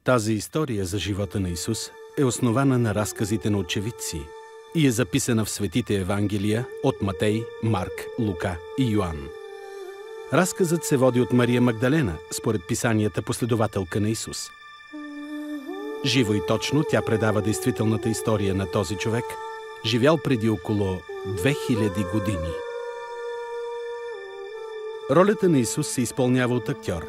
Тази история за живота на Исус е основана на разказите на очевидци и е записана в светите Евангелия от Матей, Марк, Лука и Йоан. Разказът се води от Мария Магдалена, според писанията последователка на Исус. Живо и точно тя предава действителната история на този човек, живял преди около 2000 години. Ролята на Исус се изпълнява от актьор.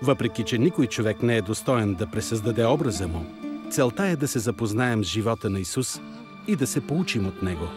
Въпреки че никой човек не е достоен да пресъздаде образа му, целта е да се запознаем с живота на Исус и да се поучим от него.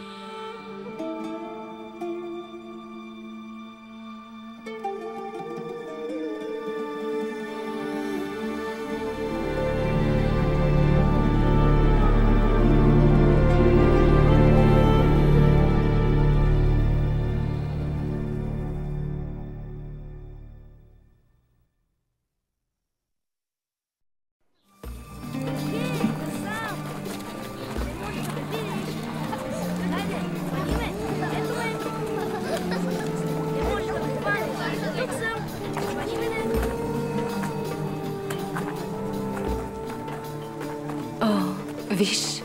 Виж,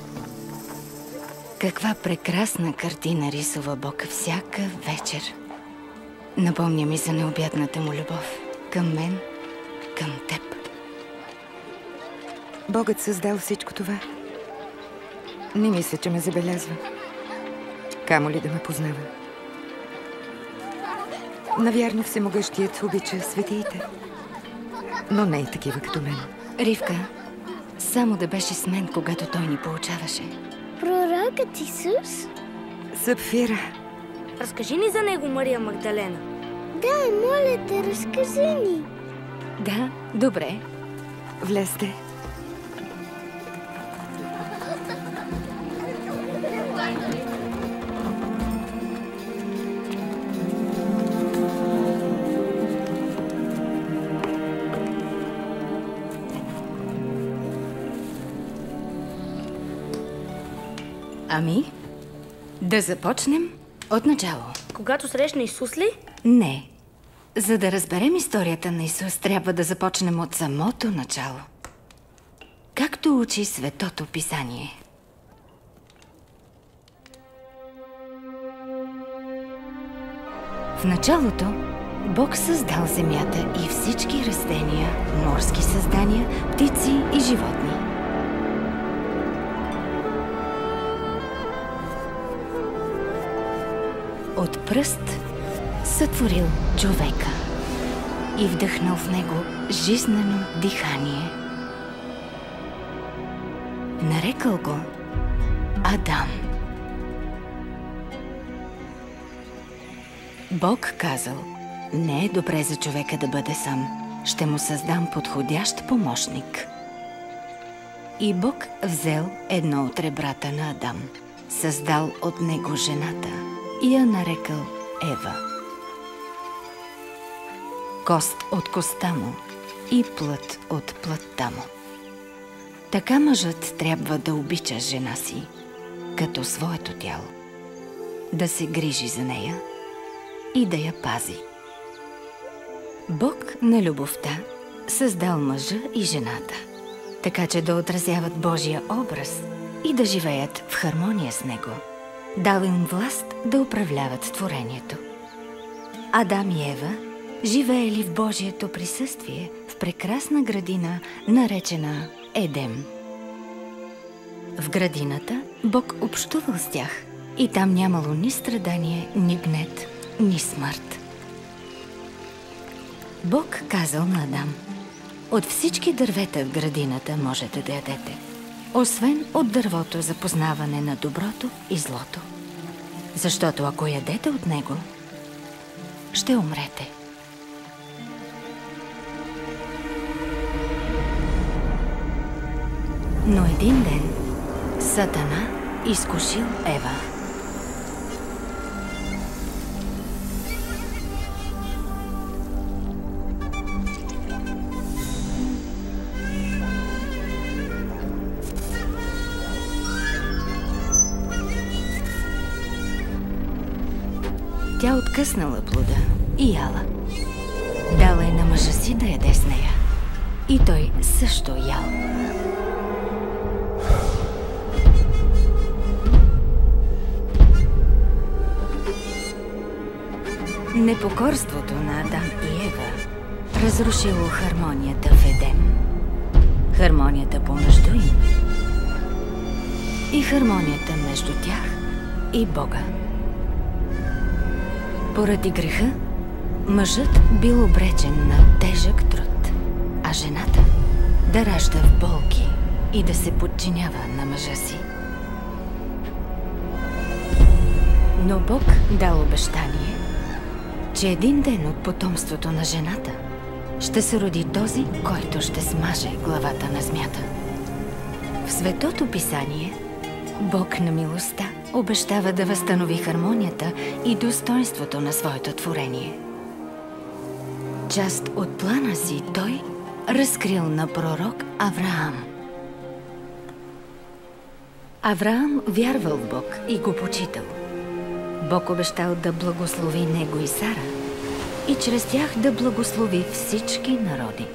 каква прекрасна картина рисува Бог всяка вечер. Напомня ми за необятната му любов към мен, към теб. Богът създал всичко това. Не мисля, че ме забелязва. Камо ли да ме познава. Навярно всемогъщият обича светиите, но не и такива като мен. Ривка, само да беше с мен, когато той ни получаваше. Пророкът Исус? Сапфира. Разкажи ни за него, Мария Магдалена. Да, моля те, разкажи ни. Да, добре. Влезте. Ами, да започнем от начало. Когато срещна Исус ли? Не. За да разберем историята на Исус, трябва да започнем от самото начало. Както учи Светото Писание. В началото Бог създал земята и всички растения, морски създания, птици и животни. От пръст сътворил човека и вдъхнал в него жизнено дихание. Нарекал го Адам. Бог казал, не е добре за човека да бъде сам. Ще му създам подходящ помощник. И Бог взел едно от ребрата на Адам, създал от него жената и я нарекал Ева. Кост от коста му и плът от плътта му. Така мъжът трябва да обича жена си, като своето тяло, да се грижи за нея и да я пази. Бог на любовта създал мъжа и жената, така че да отразяват Божия образ и да живеят в хармония с него. Дал им власт да управляват творението. Адам и Ева живеели в Божието присъствие в прекрасна градина, наречена Едем. В градината Бог общувал с тях и там нямало ни страдание, ни гнет, ни смърт. Бог казал на Адам: от всички дървета в градината можете да ядете, освен от дървото за познаване на доброто и злото. Защото ако ядете от него, ще умрете. Но един ден Сатана изкушил Ева. Тя откъснала плода и яла. Дала е на мъжа си да яде с нея. и той също ял. Непокорството на Адам и Ева разрушило хармонията в Едем, хармонията помежду им и хармонията между тях и Бога. Поради греха, мъжът бил обречен на тежък труд, а жената да ражда в болки и да се подчинява на мъжа си. Но Бог дал обещание, че един ден от потомството на жената ще се роди този, който ще смаже главата на змията. В Светото Писание Бог на милостта обещава да възстанови хармонията и достоинството на своето творение. Част от плана си той разкрил на пророк Авраам. Авраам вярвал в Бог и го почитал. Бог обещал да благослови него и Сара и чрез тях да благослови всички народи.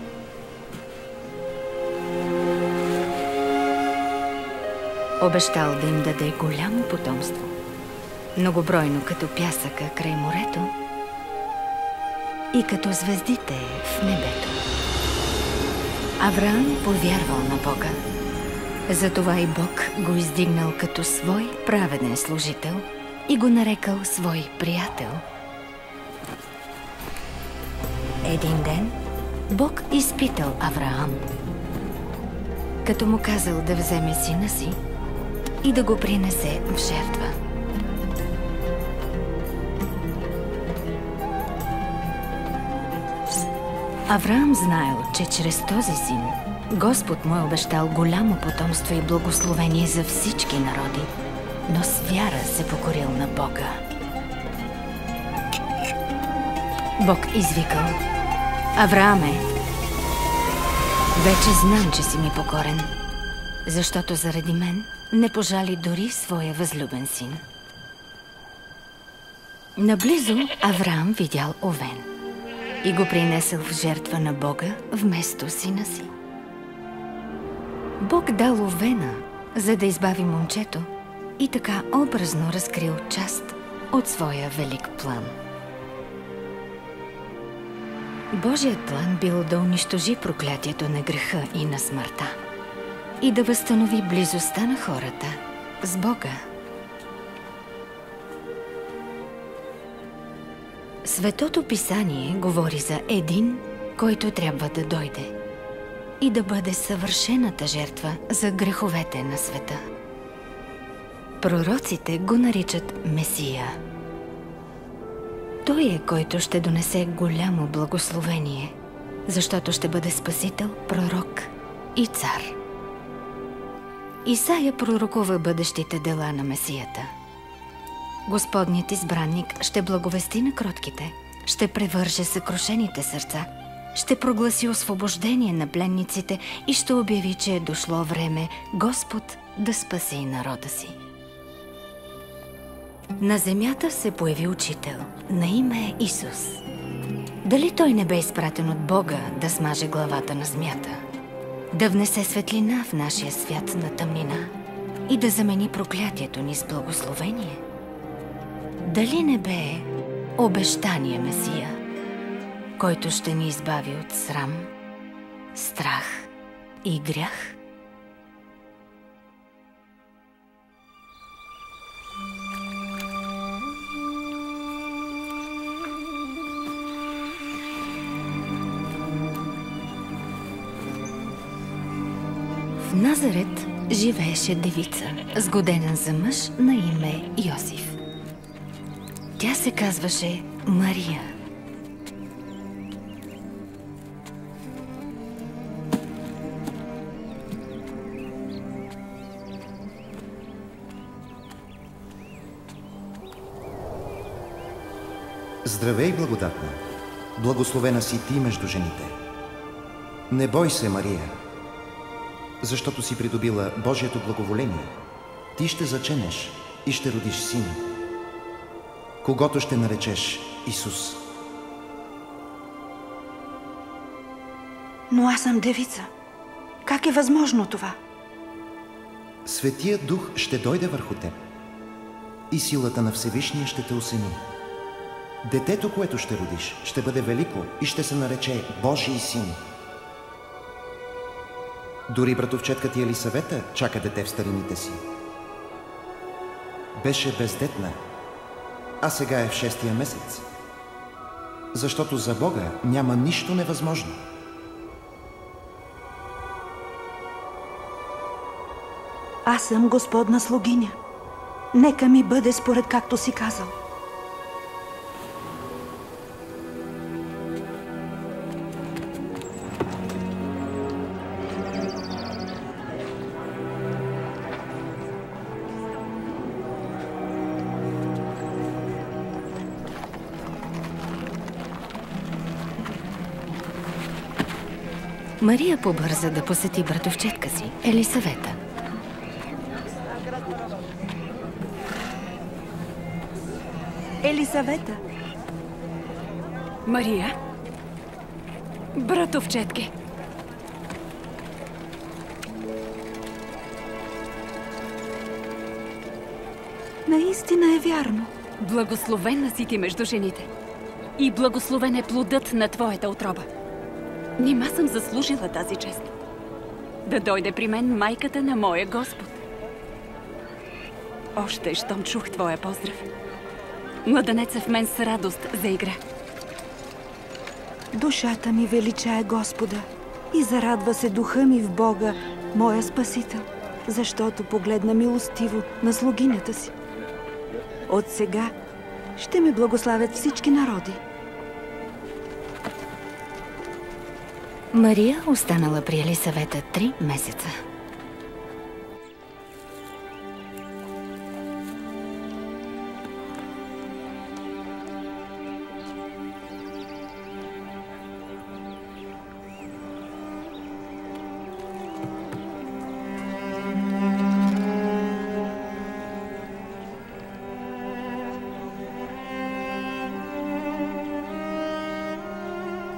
Обещал да им даде голямо потомство, многобройно като пясъка край морето и като звездите в небето. Авраам повярвал на Бога. Затова и Бог го издигнал като свой праведен служител и го нарекал свой приятел. Един ден Бог изпитал Авраам, като му казал да вземе сина си и да го принесе в жертва. Авраам знаел, че чрез този син Господ му е обещал голямо потомство и благословение за всички народи, но с вяра се покорил на Бога. Бог извикал: Аврааме, вече знам, че си ми покорен, защото заради мен не пожали дори своя възлюбен син. Наблизо Авраам видял овен и го принесъл в жертва на Бога вместо сина си. Бог дал овена, за да избави момчето, и така образно разкрил част от своя велик план. Божият план бил да унищожи проклятието на греха и на смъртта и да възстанови близостта на хората с Бога. Светото Писание говори за един, който трябва да дойде и да бъде съвършената жертва за греховете на света. Пророците го наричат Месия. Той е, който ще донесе голямо благословение, защото ще бъде спасител, пророк и цар. Исаия пророкува бъдещите дела на Месията. Господният избранник ще благовести на кротките, ще превърже съкрушените сърца, ще прогласи освобождение на пленниците и ще обяви, че е дошло време Господ да спаси народа си. На земята се появи учител на име Исус. Дали той не бе изпратен от Бога да смаже главата на змията, да внесе светлина в нашия свят на тъмнина и да замени проклятието ни с благословение? Дали не бе обещания Месия, който ще ни избави от срам, страх и грях? В Назарет живееше девица, сгодена за мъж на име Йосиф. Тя се казваше Мария. Здравей, благодатна! Благословена си ти между жените. Не бой се, Мария, защото си придобила Божието благоволение. Ти ще заченеш и ще родиш син, когото ще наречеш Исус. Но аз съм девица. Как е възможно това? Светият Дух ще дойде върху теб и силата на Всевишния ще те осени. Детето, което ще родиш, ще бъде велико и ще се нарече Божий син. Дори братовчетка ти Елисавета чака дете в старините си. Беше бездетна, а сега е в 6-тия месец. Защото за Бога няма нищо невъзможно. Аз съм Господна слугиня. Нека ми бъде според както си казал. Мария побърза да посети братовчетка си, Елисавета. Елисавета. Мария? Братовчетке. Наистина е вярно. Благословена си ти между жените. И благословен е плодът на твоята утроба. Нима съм заслужила тази чест. Да дойде при мен майката на моя Господ. Още, щом чух твоя поздрав, младенеца в мен с радост заигра. Душата ми величае Господа и зарадва се духа ми в Бога, моя Спасител, защото погледна милостиво на слугинята си. От сега ще ме благославят всички народи. Мария останала при Елисавета 3 месеца.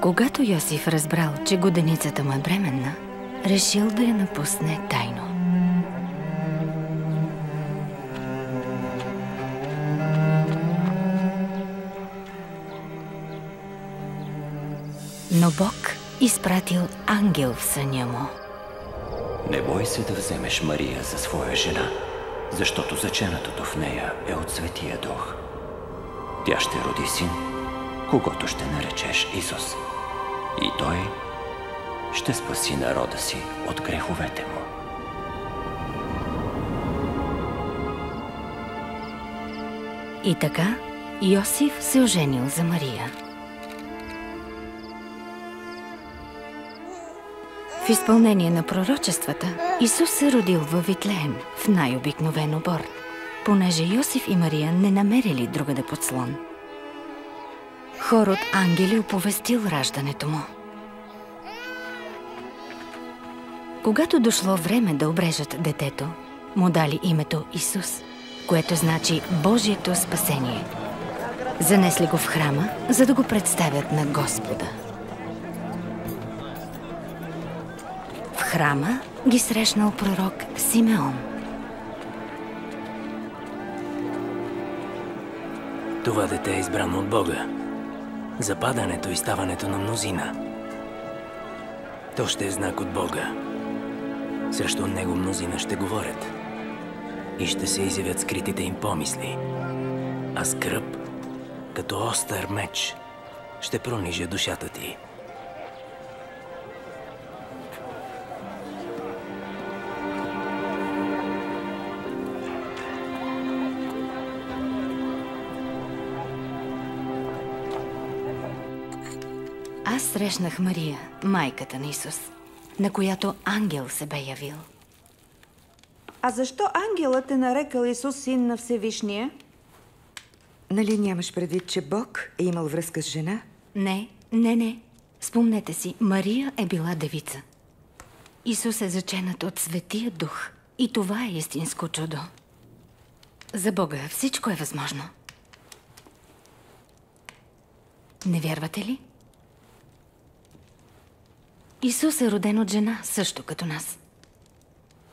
Когато Йосиф разбрал, че годеницата му е бременна, решил да я напусне тайно. Но Бог изпратил ангел в съня му. Не бой се да вземеш Мария за своя жена, защото заченатото в нея е от Светия Дух. Тя ще роди син, когото ще наречеш Исус. И той ще спаси народа си от греховете му. И така Йосиф се оженил за Мария. В изпълнение на пророчествата, Исус се родил във Витлеем, в най-обикновен обор, понеже Йосиф и Мария не намерили другаде подслон. Хор от ангели оповестил раждането му. Когато дошло време да обрежат детето, му дали името Исус, което значи Божието спасение. Занесли го в храма, за да го представят на Господа. В храма ги срещнал пророк Симеон. Това дете е избрано от Бога за падането и ставането на мнозина. То ще е знак от Бога. Срещу него мнозина ще говорят и ще се изявят скритите им помисли, а скръб, като остър меч, ще прониже душата ти. Аз срещнах Мария, майката на Исус, на която ангел се бе явил. А защо ангелът е нарекал Исус син на Всевишния? Нали нямаш предвид, че Бог е имал връзка с жена? Не. Спомнете си, Мария е била девица. Исус е заченат от Светия Дух. И това е истинско чудо. За Бога всичко е възможно. Не вярвате ли? Исус е роден от жена, също като нас.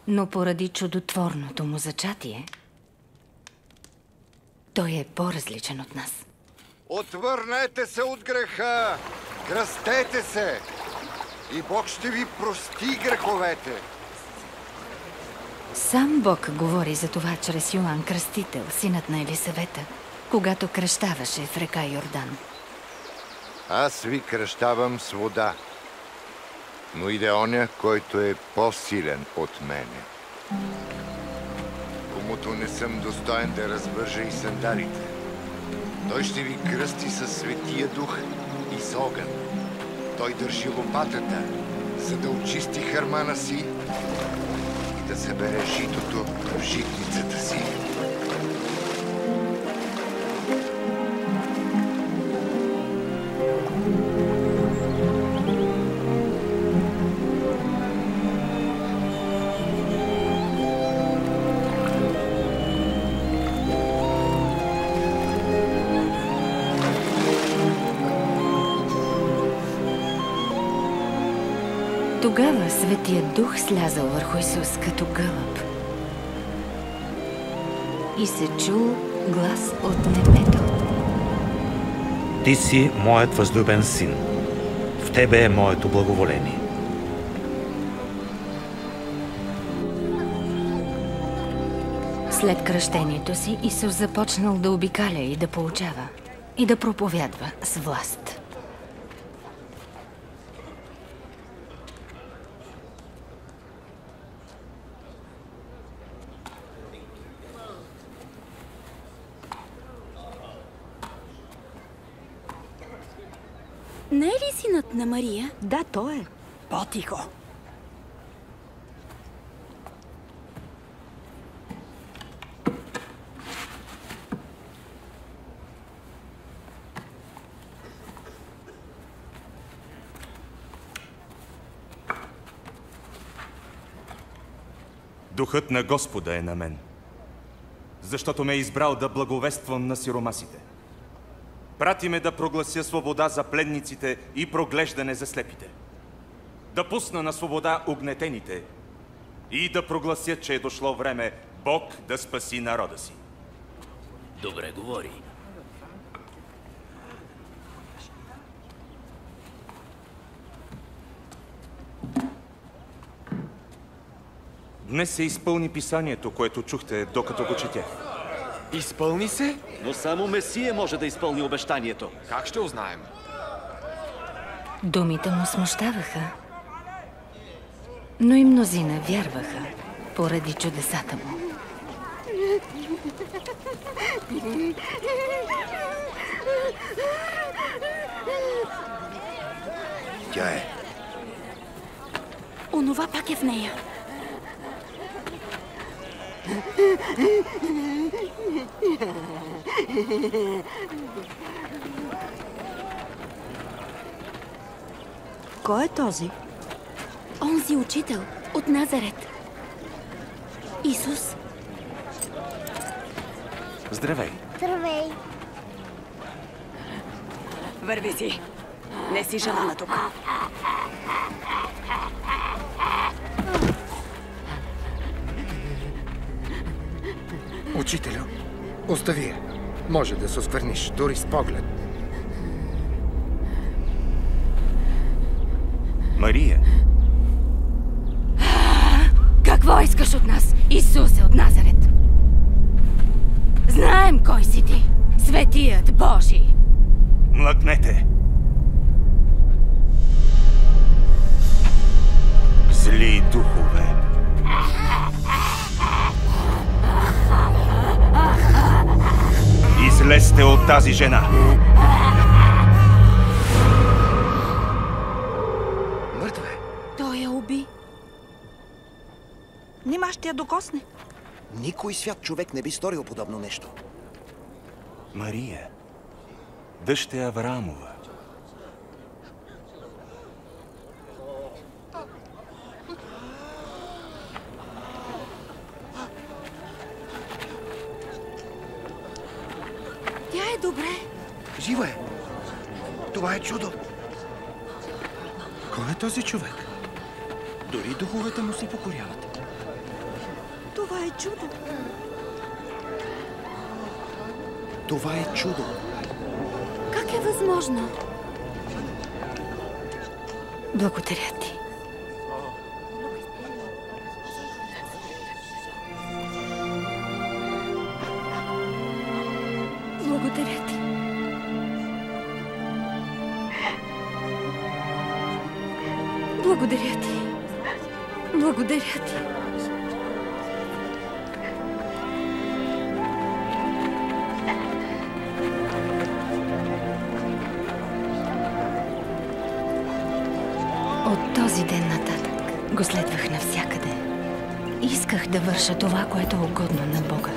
Но поради чудотворното му зачатие, той е по-различен от нас. Отвърнете се от греха! Кръстете се! И Бог ще ви прости греховете! Сам Бог говори за това чрез Йоан Кръстител, синът на Елисавета, когато кръщаваше в река Йордан. Аз ви кръщавам с вода, но иде оня, който е по-силен от мене. Комуто не съм достоен да развържа и сандалите. Той ще ви кръсти със Светия Дух и с огън. Той държи лопатата, за да очисти хърмана си и да събере житото в житницата си. Тогава Светият Дух слязал върху Исус като гълъб и се чул глас от небето. Ти си моят възлюбен син. В тебе е моето благоволение. След кръщението си Исус започнал да обикаля и да поучава и да проповядва с власт. Не е ли синът на Мария? Да, той е. По-тихо. Духът на Господа е на мен, защото ме е избрал да благовествам на сиромасите. Прати ме да проглася свобода за пленниците и проглеждане за слепите. Да пусна на свобода угнетените и да проглася, че е дошло време Бог да спаси народа си. Добре говори. Днес се изпълни писанието, което чухте, докато го четях. Изпълни се? Но само Месия може да изпълни обещанието. Как ще узнаем? Думите му смущаваха, но и мнозина вярваха поради чудесата му. Тя е. Онова пак е в нея. Кой е този? Онзи учител от Назарет. Исус. Здравей. Здравей. Върви си. Не си желана тук. Учителю, остави я. Може да се оскверниш, дори с поглед. Мария. Какво искаш от нас, Исусе от Назарет? Знаем кой си ти, Светият Божий. Млъкнете. Зли духове. Излезте от тази жена! Мъртва е. Той я уби. Нима ще я докосне. Никой свят човек не би сторил подобно нещо. Мария, дъщеря Авраамова. Тя е добре. Жива е. Това е чудо. Кой е този човек? Дори духовете му се покоряват. Това е чудо. Това е чудо. Как е възможно? Благодаря ти. Благодаря ти. Благодаря ти. Благодаря ти. От този ден нататък го следвах навсякъде. Исках да върша това, което е угодно на Бога.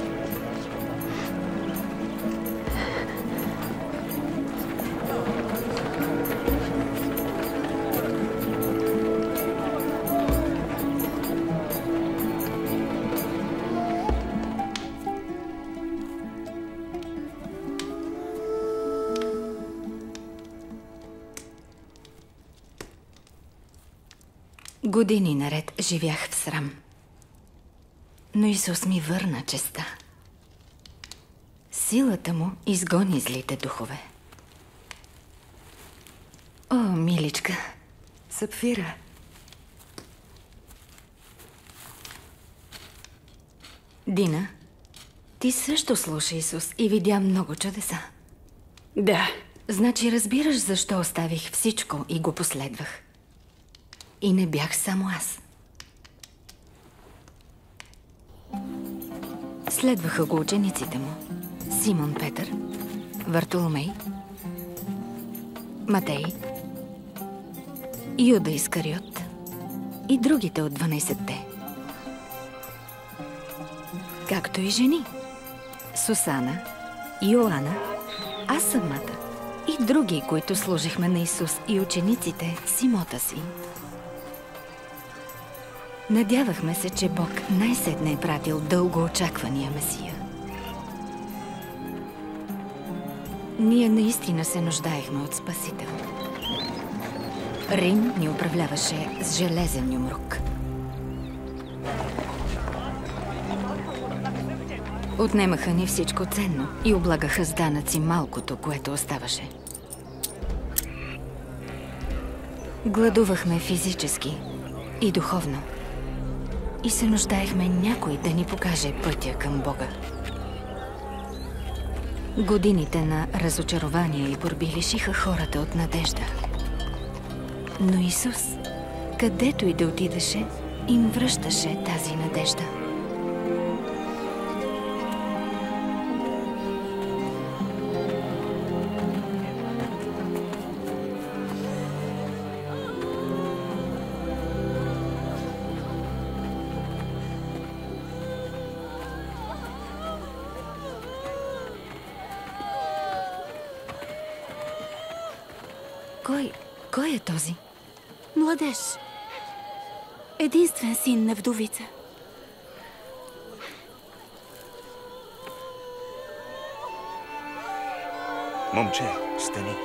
Години наред живях в срам. Но Исус ми върна честа. Силата му изгони злите духове. О, миличка. Сапфира. Дина, ти също слуша Исус и видя много чудеса. Да. Значи разбираш защо оставих всичко и го последвах. И не бях само аз. Следваха го учениците му. Симон Петър, Вартоломей, Матей, Юда Искариот и другите от 12-те. Както и жени. Сусана, Йоана, аз самата и други, които служихме на Исус и учениците с имота си. Надявахме се, че Бог най-сетне е пратил дълго очаквания Месия. Ние наистина се нуждаехме от Спасител. Рим ни управляваше с железен юмрук. Отнемаха ни всичко ценно и облагаха с данъци малкото, което оставаше. Гладувахме физически и духовно. И се нуждаехме някой да ни покаже пътя към Бога. Годините на разочарования и борби лишиха хората от надежда. Но Исус, където и да отидеше, им връщаше тази надежда. Кой е този? Младеж. Единствен син на вдовица. Момче, стани.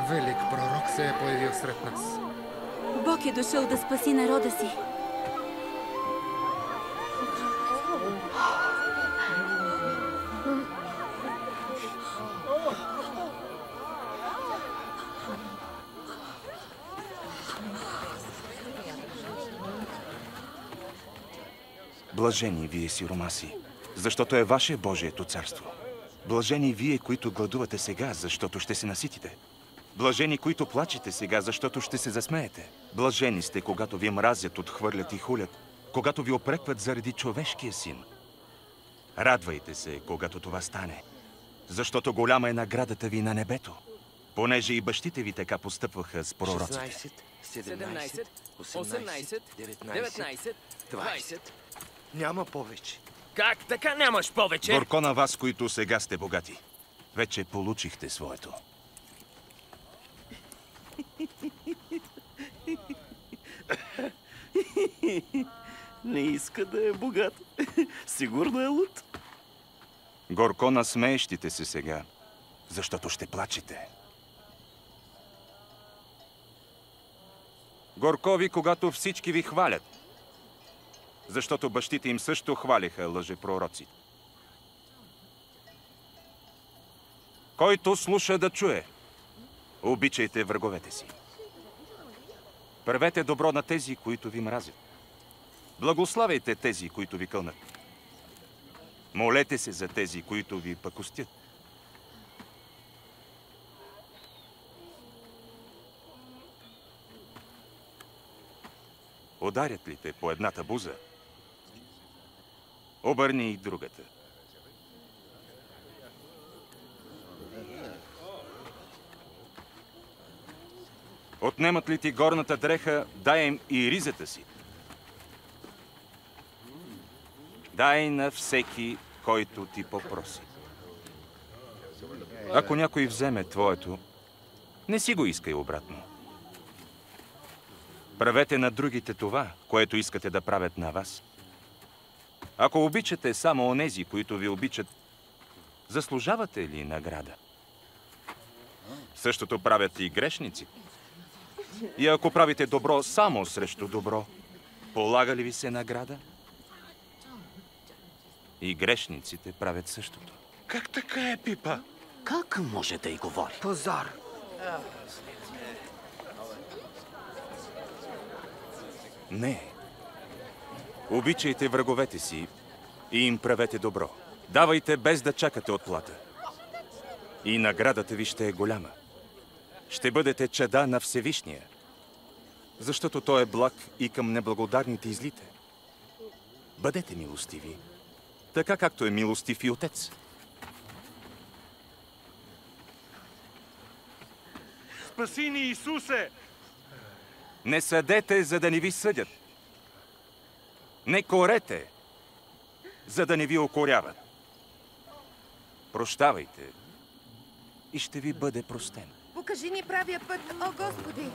Велик пророк се е появил сред нас. Бог е дошъл да спаси народа си. Блажени вие, сиромаси, защото е ваше Божието царство. Блажени вие, които гладувате сега, защото ще се наситите. Блажени, които плачете сега, защото ще се засмеете. Блажени сте, когато ви мразят, отхвърлят и хулят, когато ви опрекват заради човешкия син. Радвайте се, когато това стане, защото голяма е наградата ви на небето, понеже и бащите ви така постъпваха с пророците. 17, 18, 19, 20. Няма повече. Как така нямаш повече? Горко на вас, които сега сте богати. Вече получихте своето. Не иска да е богат. Сигурно е луд. Горко на смеещите се сега, защото ще плачете. Горко ви, когато всички ви хвалят, защото бащите им също хвалиха лъжепророците. Който слуша да чуе, обичайте враговете си. Правете добро на тези, които ви мразят. Благославяйте тези, които ви кълнат. Молете се за тези, които ви пакостят. Ударят ли те по едната буза, обърни и другата. Отнемат ли ти горната дреха, дай им и ризата си. Дай на всеки, който ти попроси. Ако някой вземе твоето, не си го искай обратно. Правете на другите това, което искате да правят на вас. Ако обичате само онези, които ви обичат, заслужавате ли награда? Същото правят и грешници. И ако правите добро само срещу добро, полага ли ви се награда? И грешниците правят същото. Как така е, Пипа? Как може да й говори? Позор! Не. Обичайте враговете си и им правете добро. Давайте без да чакате отплата. И наградата ви ще е голяма. Ще бъдете чада на Всевишния, защото Той е благ и към неблагодарните и злите. Бъдете милостиви, така както е милостив и Отец. Спаси ни, Исусе! Не съдете, за да не ви съдят. Не корете, за да не ви окоряват. Прощавайте и ще ви бъде простен. Покажи ни правия път, о Господи!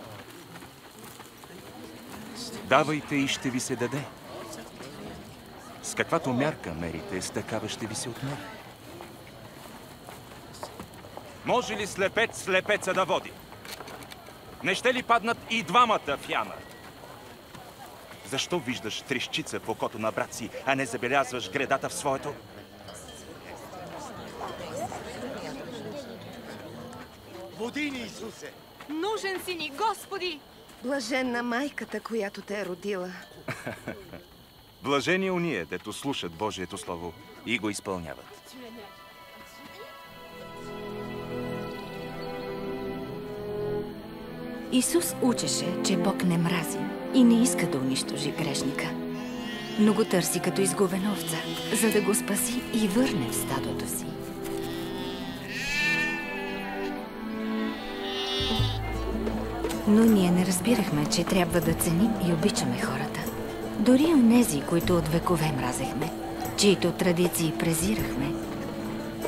Давайте и ще ви се даде. С каквато мярка мерите, с такава ще ви се отмери. Може ли слепец слепеца да води? Не ще ли паднат и двамата в яма? Защо виждаш трещица в окото на брат си, а не забелязваш гредата в своето? Води ни, Исусе! Нужен си ни, Господи! Блаженна майката, която те е родила. Блажени уния, дето слушат Божието Слово и го изпълняват. Исус учеше, че Бог не мрази и не иска да унищожи грешника, но го търси като изгубена овца, за да го спаси и върне в стадото си. Но ние не разбирахме, че трябва да ценим и обичаме хората. Дори онези, които от векове мразехме, чието традиции презирахме,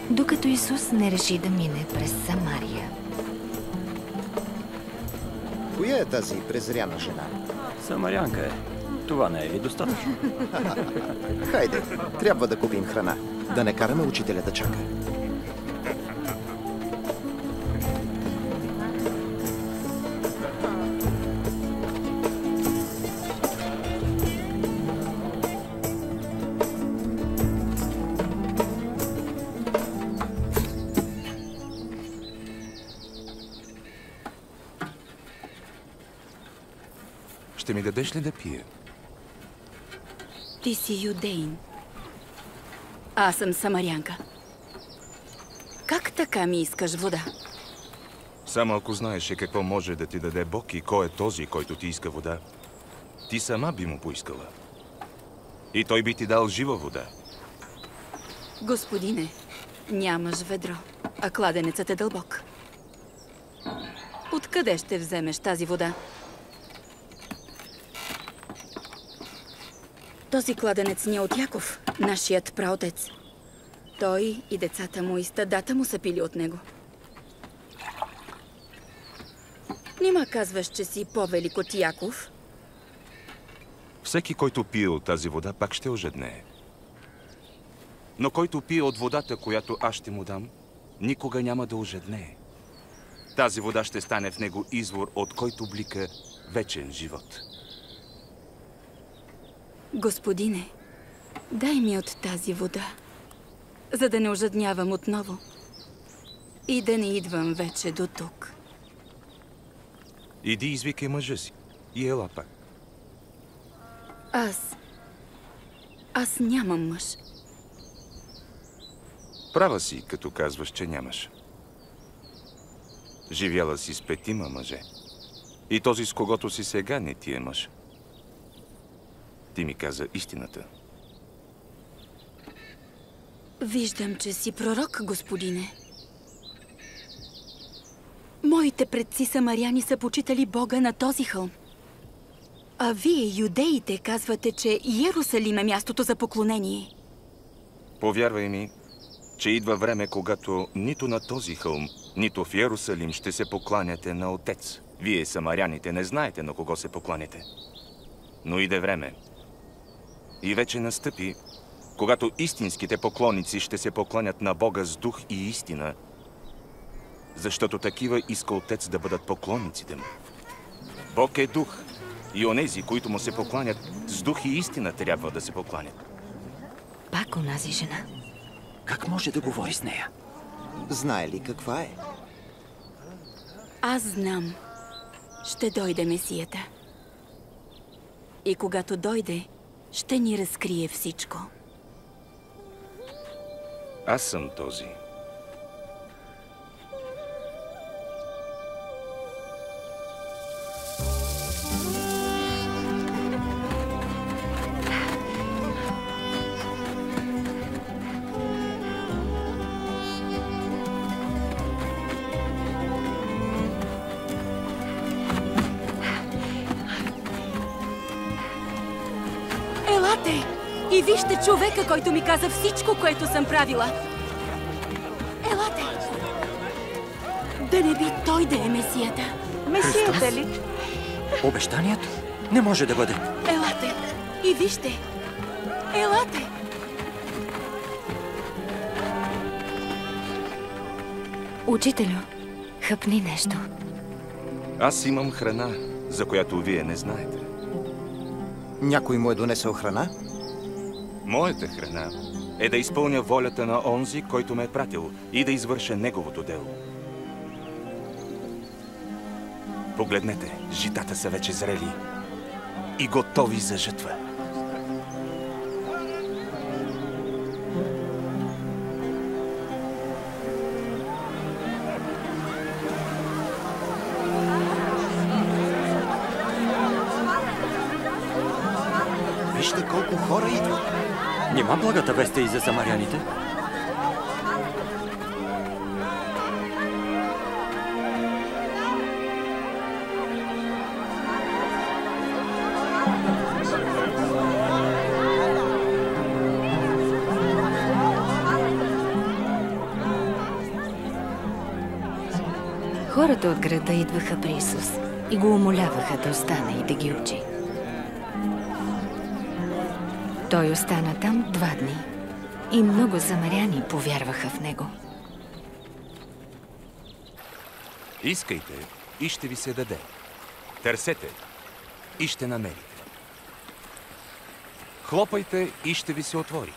докато Исус не реши да мине през Самария. Коя е тази презряна жена? Самарянка е. Това не е ли достатъчно? Хайде, трябва да купим храна. Да не караме учителя да чака. Ще ми дадеш ли да пия? Ти си юдеин. Аз съм самарянка. Как така ми искаш вода? Само ако знаеше какво може да ти даде Бог и кой е този, който ти иска вода, ти сама би му поискала. И той би ти дал жива вода. Господине, нямаш ведро, а кладенецът е дълбок. Откъде ще вземеш тази вода? Този кладенец ни е от Яков, нашият праотец. Той и децата му и стадата му са пили от него. Нима казваш, че си по-велик от Яков? Всеки, който пие от тази вода, пак ще ожеднее. Но който пие от водата, която аз ще му дам, никога няма да ожеднее. Тази вода ще стане в него извор, от който блика вечен живот. Господине, дай ми от тази вода, за да не ожаднявам отново и да не идвам вече до тук. Иди извикай мъжа си и ела пак. Аз нямам мъж. Права си, като казваш, че нямаш. Живяла си с 5 мъже. И този, с когото си сега, не ти е мъж. Ти ми каза истината. Виждам, че си пророк, господине. Моите предци самаряни са почитали Бога на този хълм. А вие, юдеите, казвате, че Йерусалим е мястото за поклонение. Повярвай ми, че идва време, когато нито на този хълм, нито в Йерусалим ще се покланяте на Отец. Вие, самаряните, не знаете на кого се покланяте. Но иде време. И вече настъпи, когато истинските поклонници ще се покланят на Бога с дух и истина, защото такива иска Отец да бъдат поклонниците му. Бог е дух и онези, които му се покланят с дух и истина, трябва да се покланят. Пак онази жена. Как може да говори с нея? Знае ли каква е? Аз знам. Ще дойде Месията. И когато дойде, ще ни разкрие всичко. Аз съм този. Елате и вижте човека, който ми каза всичко, което съм правила. Елате! Да не би той да е Месията. Месията ли? Обещанието не може да бъде. Елате и вижте. Елате! Учителю, хъпни нещо. Аз имам храна, за която вие не знаете. Някой му е донесъл храна? Моята храна е да изпълня волята на онзи, който ме е пратил и да извърша неговото дело. Погледнете, житата са вече зрели и готови за жътва. Вижте колко хора идват. Нима благата вест е и за самаряните? Хората от града идваха при Исус и го умоляваха да остане и да ги учи. Той остана там 2 дни и много самаряни повярваха в него. Искайте и ще ви се даде. Търсете и ще намерите. Хлопайте и ще ви се отвори.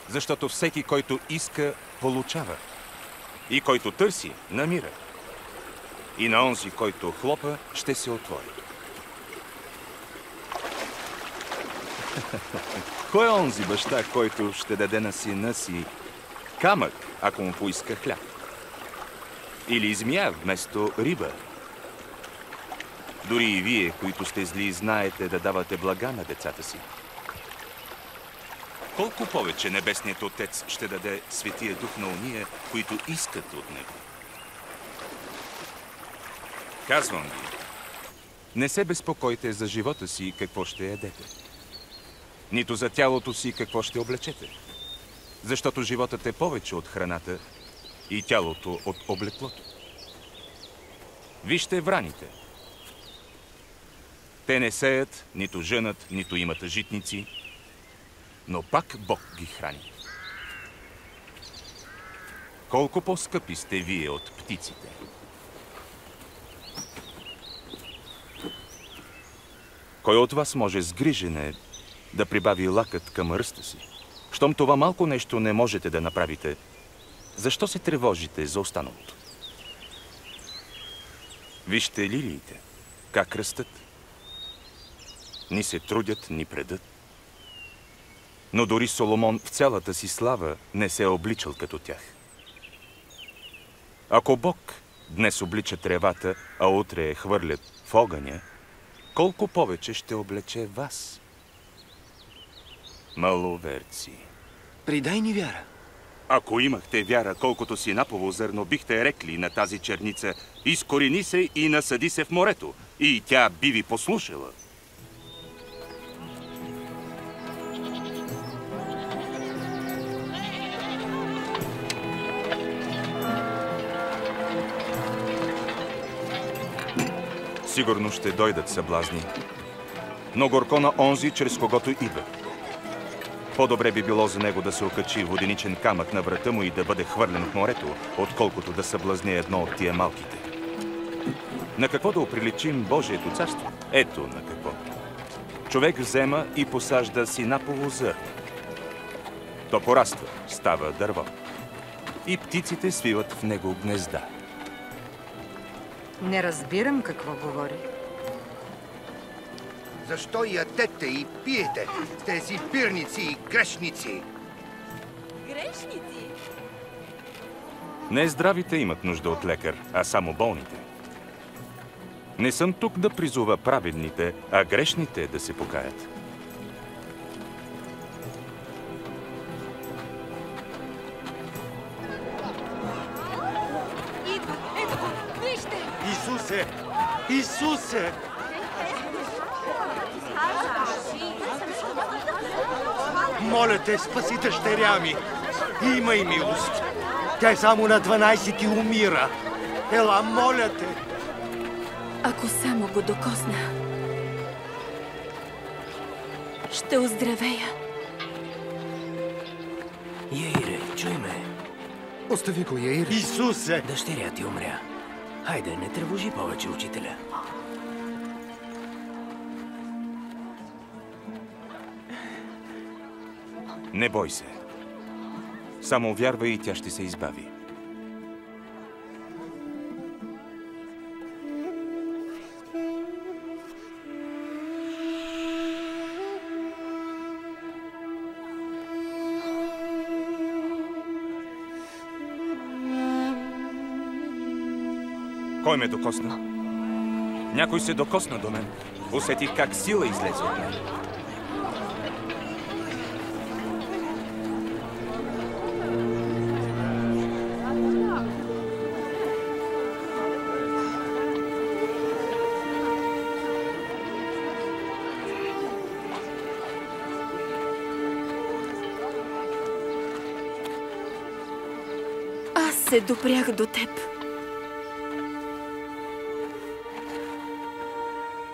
Защото всеки, който иска, получава. И който търси, намира. И на онзи, който хлопа, ще се отвори. Кой е онзи баща, който ще даде на сина си камък, ако му поиска хляб? Или змия вместо риба? Дори и вие, които сте зли, знаете да давате блага на децата си. Колко повече Небесният Отец ще даде Светия Дух на уния, които искат от Него? Казвам ви, не се безпокойте за живота си какво ще ядете, нито за тялото си какво ще облечете, защото животът е повече от храната и тялото от облеклото. Вижте враните. Те не сеят, нито жънат, нито имат житници, но пак Бог ги храни. Колко по-скъпи сте вие от птиците? Кой от вас може с грижене да прибави лакът към ръста си? Щом това малко нещо не можете да направите, защо се тревожите за останалото? Вижте лилиите, как растат. Ни се трудят, ни предат. Но дори Соломон в цялата си слава не се е обличал като тях. Ако Бог днес облича тревата, а утре я хвърлят в огъня, колко повече ще облече вас? Маловерци. Придай ни вяра. Ако имахте вяра, колкото си напово зърно, бихте рекли на тази черница: изкорени се и насъди се в морето, и тя би ви послушала. Сигурно ще дойдат съблазни, но горко на онзи, чрез когото идва. По-добре би било за него да се окачи воденичен камък на врата му и да бъде хвърлен в морето, отколкото да съблазне едно от тия малките. На какво да оприличим Божието царство? Ето на какво. Човек взема и посажда синапово зърно. То пораства, става дърво. И птиците свиват в него гнезда. Не разбирам какво говори. Защо ядете и пиете тези пирници и грешници? Грешници? Не здравите имат нужда от лекар, а само болните. Не съм тук да призова праведните, а грешните да се покаят. Идва! Ето го! Вижте! Исусе! Исусе! Моля те, спаси дъщеря ми! Имай милост! Тя е само на 12 и умира! Ела, моля те! Ако само го докосна, ще оздравея. Яире, чуй ме. Остави го, Яире. Исусе! Дъщеря ти умря. Хайде, не тревожи повече учителя. Не бой се. Само вярвай и тя ще се избави. Кой ме докосна? Някой се докосна до мен. Усетих как сила излезе от мен. Аз се допрях до теб.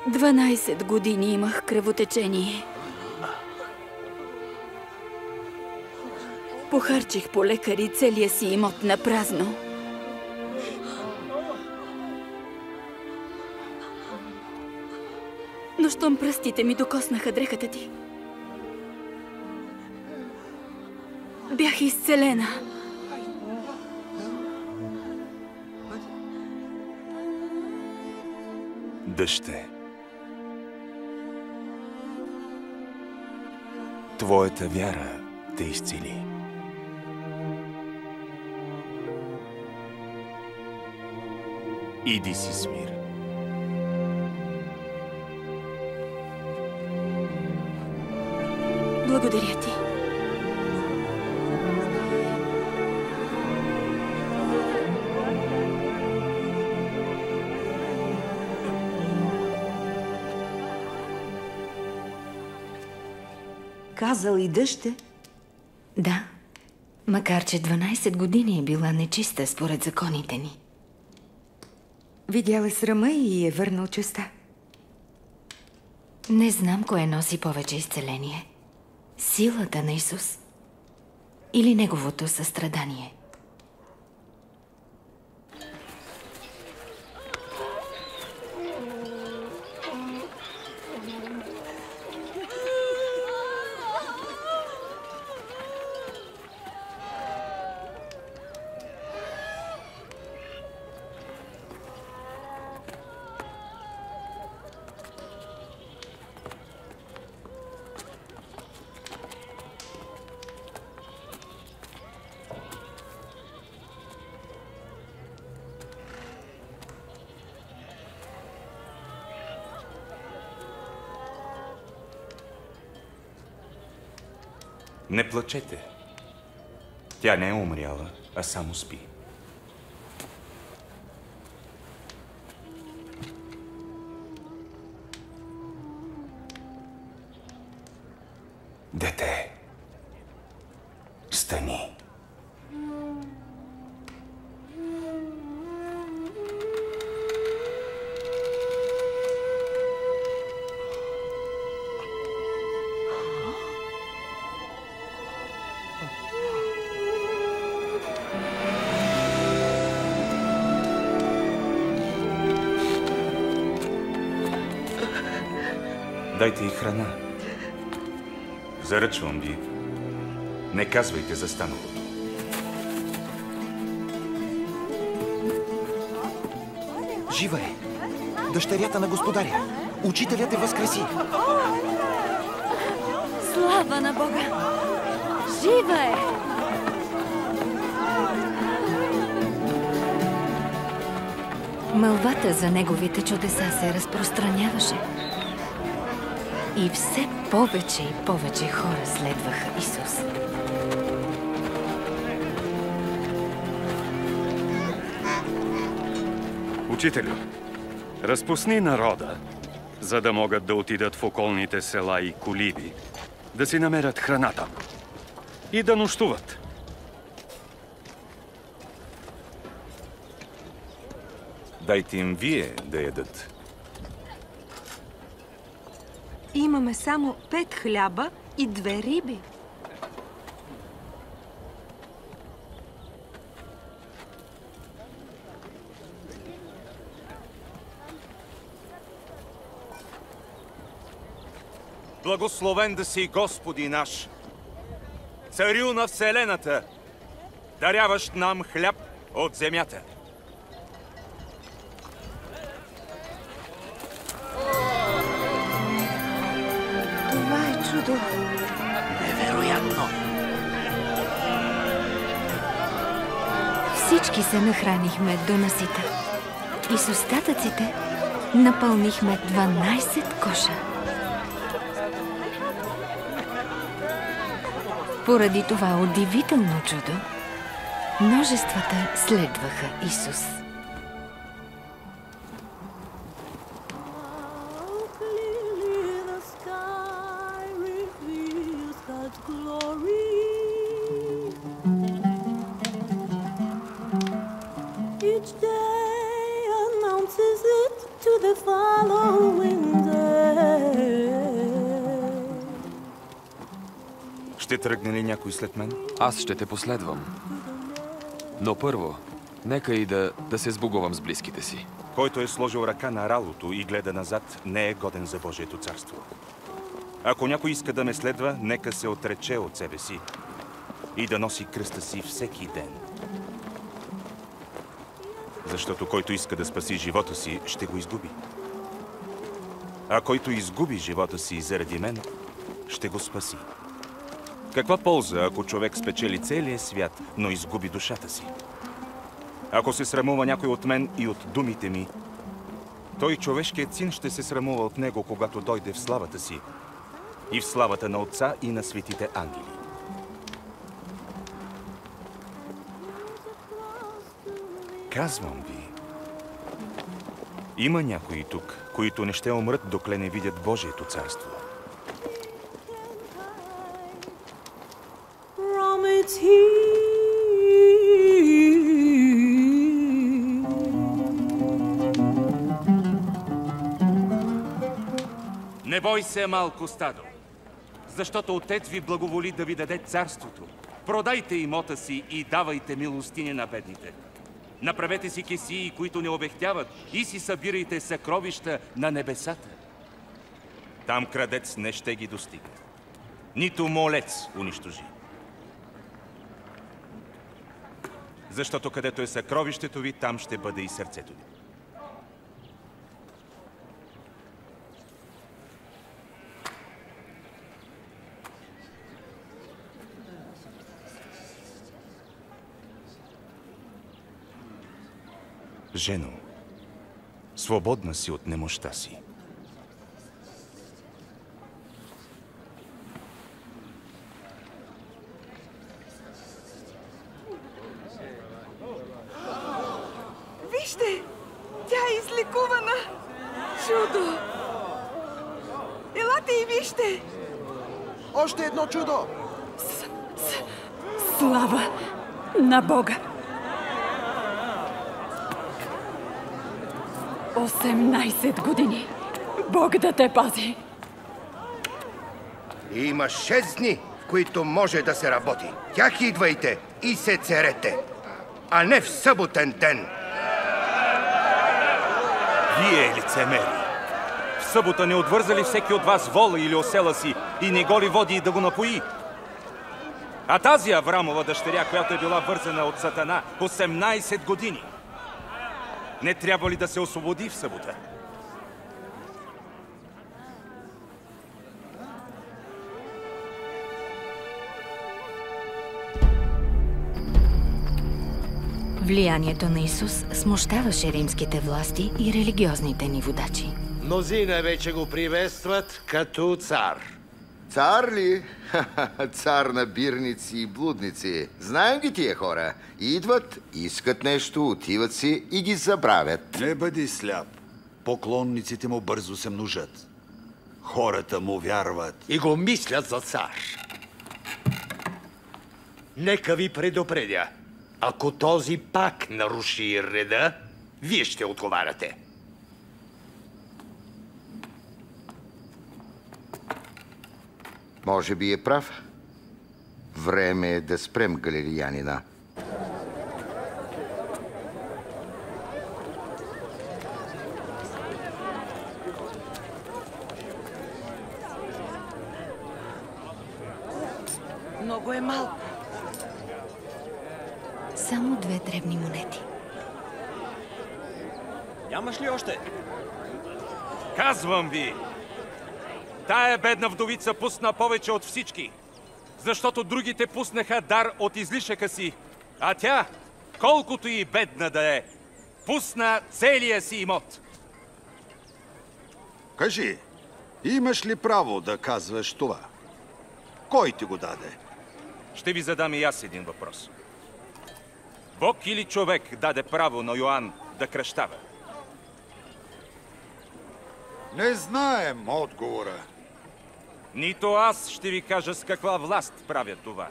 12 години имах кръвотечение. Похарчих по лекари целия си имот на празно. Но щом пръстите ми докоснаха дрехата ти, бях изцелена. Дъще, твоята вяра те изцели. Иди си с мир. Благодаря ти. Казал и дъще? Да, макар че 12 години е била нечиста според законите ни. Видял е срама и е върнал честа. Не знам кое носи повече изцеление. Силата на Исус или Неговото състрадание? Не плачете. Тя не е умряла, а само спи. Дете, стани. Дайте й храна. Заръчвам ви, не казвайте за станалото. Жива е! Дъщерята на господаря! Учителят е възкреси! Слава на Бога! Жива е! Мълвата за неговите чудеса се разпространяваше. И все повече и повече хора следваха Исус. Учителю, разпусни народа, за да могат да отидат в околните села и колиби, да си намерят храната и да нощуват. Дайте им вие да ядат. Имаме само 5 хляба и 2 риби. Благословен да си, Господи наш, Царю на Вселената, даряващ нам хляб от земята. Това е чудо. Невероятно! Всички се нахранихме до насита. И с остатъците напълнихме 12 коша. Поради това удивително чудо, множествата следваха Исус. Ще тръгне ли някой след мен? Аз ще те последвам. Но първо, нека и да се сбогувам с близките си. Който е сложил ръка на ралото и гледа назад, не е годен за Божието царство. Ако някой иска да ме следва, нека се отрече от себе си и да носи кръста си всеки ден. Защото който иска да спаси живота си, ще го изгуби. А който изгуби живота си заради мен, ще го спаси. Каква полза, ако човек спечели целия свят, но изгуби душата си? Ако се срамува някой от мен и от думите ми, той, човешкият син, ще се срамува от него, когато дойде в славата си и в славата на Отца и на светите ангели. Казвам ви, има някои тук, които не ще умрат, докле не видят Божието царство. Не бой се, малко стадо. Защото Отец ви благоволи да ви даде царството. Продайте имота си и давайте милостиня на бедните. Направете си кесии, които не обехтяват, и си събирайте съкровища на небесата. Там крадец не ще ги достигне. Нито молец унищожи. Защото където е съкровището ви, там ще бъде и сърцето ви. Жено, свободна си от немощта си. Вижте! Тя е излекувана! Чудо! Елате и вижте! Още едно чудо! Слава на Бога! 18 години! Бог да те пази! Има 6 дни, в които може да се работи. Тях идвайте и се церете, а не в съботен ден. Вие, лицемери! В събота не отвърза ли всеки от вас вола или осела си и не го ли води да го напои? А тази Аврамова дъщеря, която е била вързана от Сатана 18 години, не трябва ли да се освободи в събота? Влиянието на Исус смущаваше римските власти и религиозните ни водачи. Мнозина вече го приветстват като цар. Цар ли? Цар на бирници и блудници. Знаем ги тия хора. Идват, искат нещо, отиват си и ги забравят. Не бъди сляп. Поклонниците му бързо се множат. Хората му вярват. И го мислят за цар. Нека ви предупредя. Ако този пак наруши реда, вие ще отговаряте. Може би е прав. Време е да спрем галилеянина. Много е малко. Само 2 дребни монети. Нямаш ли още? Казвам ви! Тая бедна вдовица пусна повече от всички, защото другите пуснаха дар от излишъка си, а тя, колкото и бедна да е, пусна целия си имот. Кажи, имаш ли право да казваш това? Кой ти го даде? Ще ви задам и аз един въпрос. Бог или човек даде право на Йоан да кръщава? Не знаем отговора. Нито аз ще ви кажа с каква власт правят това.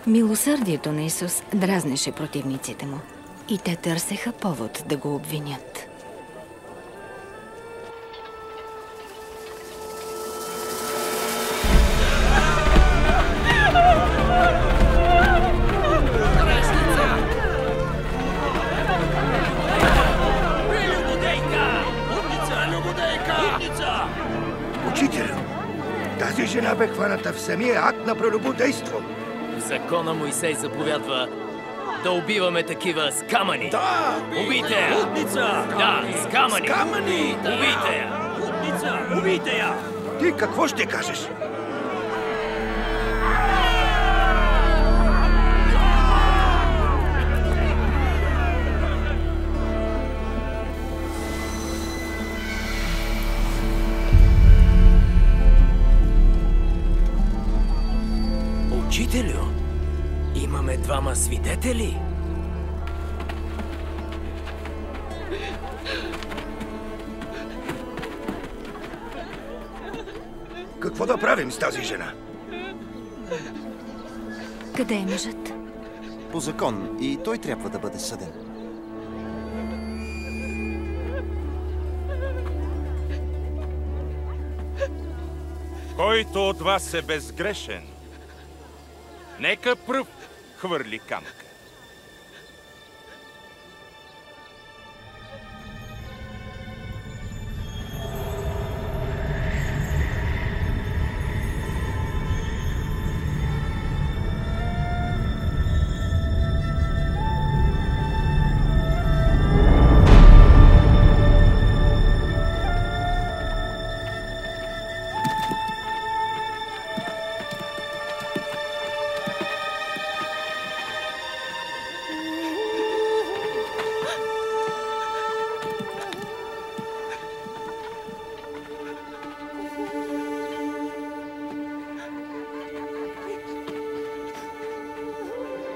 Милосърдието на Исус дразнеше противниците му и те търсеха повод да го обвинят. Учителю, тази жена бе хваната в самия акт на прелюбодейство. В закона Моисей заповядва да убиваме такива с камъни. Да! Убийте я! Блудница! Да, с камъни! С камъни! Убийте я! Блудница! Убийте я! Ти какво ще кажеш? Учителю, имаме 2 свидетели. Какво да правим с тази жена? Къде е мъжът? По закон и той трябва да бъде съден. Който от вас е безгрешен, нека пръв хвърли камъка.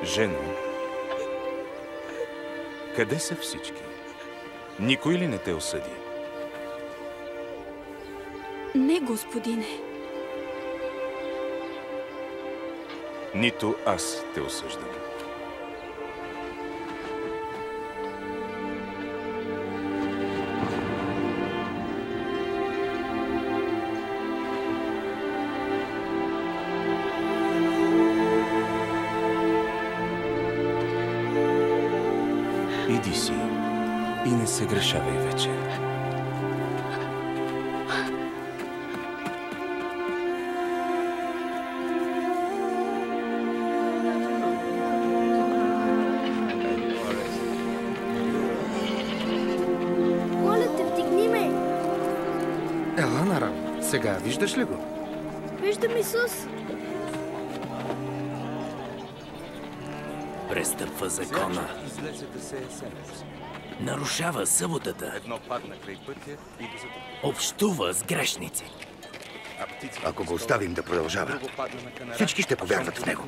Жено, къде са всички? Никой ли не те осъди? Не, господине. Нито аз те осъждам. Иди си и не се грешавай вече. Моля те, вдигни ме! Ела, Нара, сега виждаш ли го? Виждам Исус! Престъпва закона. Нарушава съботата. Едно падна край пътя и го затопи. Общува с грешници. Ако го оставим да продължава, всички ще повярват в него.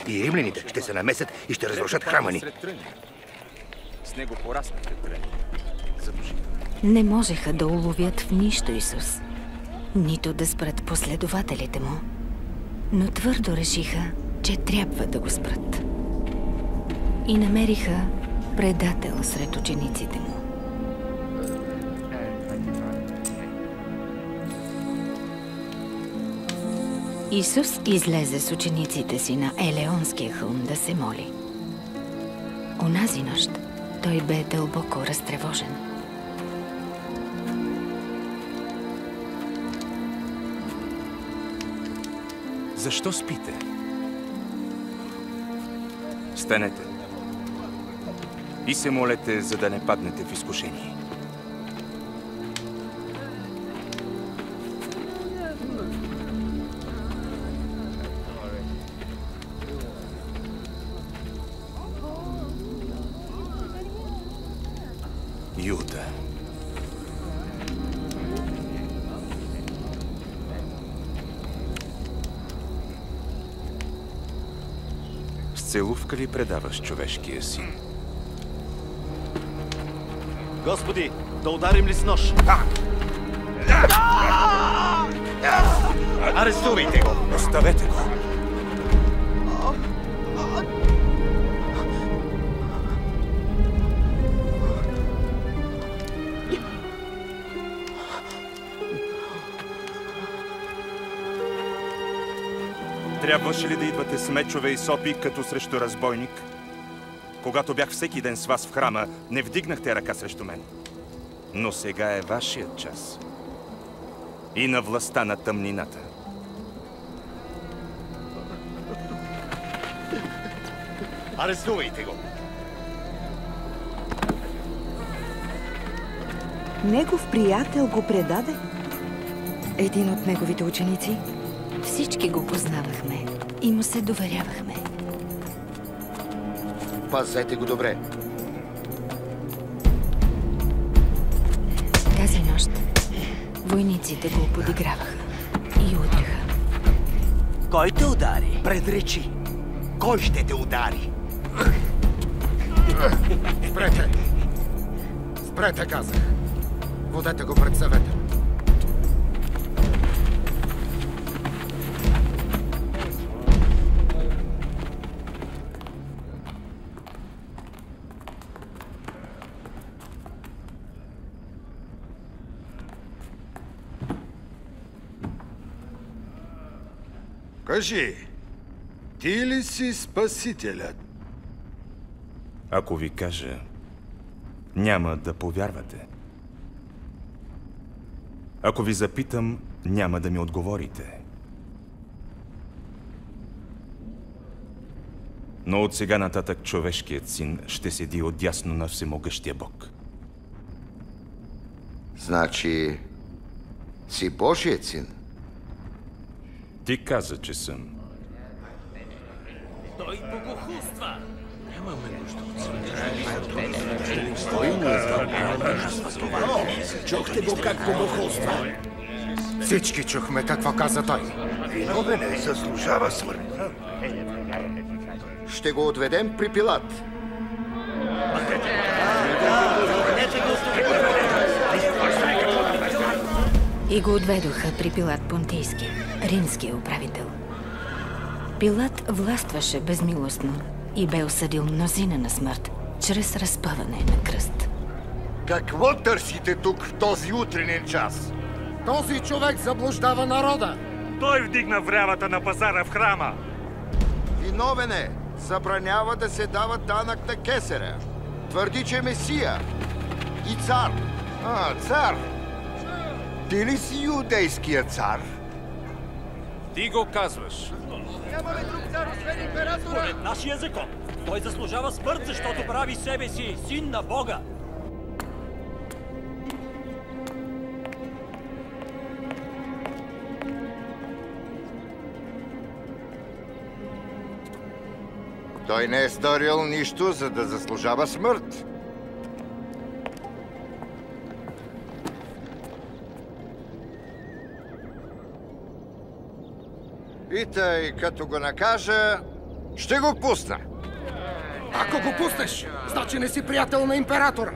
И римляните ще се намесят и ще разрушат храма ни. С него пораснаха тръни. Не можеха да уловят в нищо Исус, нито да спрат последователите му, но твърдо решиха, че трябва да го спрат. И намериха предател сред учениците му. Исус излезе с учениците си на Елеонския хълм да се моли. Онази нощ той бе дълбоко разтревожен. Защо спите? Станете и се молете, за да не паднете в изкушение. Юда. С целувка ли предаваш човешкия син? Господи, да ударим ли с нож? Арестувайте го! Оставете го! Трябваше ли да идвате с мечове и сопи, като срещу разбойник? Когато бях всеки ден с вас в храма, не вдигнахте ръка срещу мен. Но сега е вашият час. И на властта на тъмнината. Арестувайте го! Негов приятел го предаде? Един от неговите ученици? Всички го познавахме и му се доверявахме. Пазете го добре. Тази нощ войниците го подиграваха и удряха. Кой те удари? Предречи. Кой ще те удари? Спрете! Спрете, казах. Водете го пред съвета. Кажи, ти ли си Спасителят? Ако ви кажа, няма да повярвате. Ако ви запитам, няма да ми отговорите. Но от сега нататък човешкият син ще седи отдясно на всемогъщия Бог. Значи, си Божият син? Ти каза, че съм. Той богохулства! Нямаме нужда от Чухте го как богохулства? Всички чухме какво каза той. Виновен е, заслужава смърт. Ще го отведем при Пилат. И го отведоха при Пилат Понтийски, римския управител. Пилат властваше безмилостно и бе осъдил мнозина на смърт, чрез разпъване на кръст. Какво търсите тук в този утренен час? Този човек заблуждава народа. Той вдигна врявата на пазара в храма. Виновен е. Забранява да се дава данък на кесаря. Твърди, че е Месия и цар. Цар! Ти ли си юдейския цар? Ти го казваш. Нямаме друг цар, освен императора! Според нашия закон, той заслужава смърт, защото прави себе си син на Бога. Той не е сторил нищо, за да заслужава смърт. И тъй, като го накажа, ще го пусна. Ако го пуснеш, значи не си приятел на императора.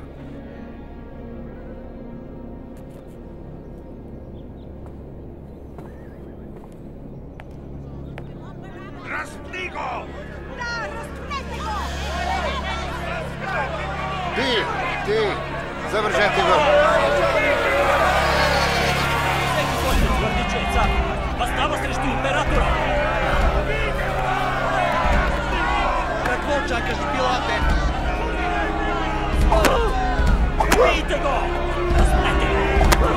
Разпни го! Да, разпнете го! Ти, завържете го! Всеки, който твърди, че е цар, възстава срещу императора! Какво чакаш, Пилате? Бийте го! Разпнете го!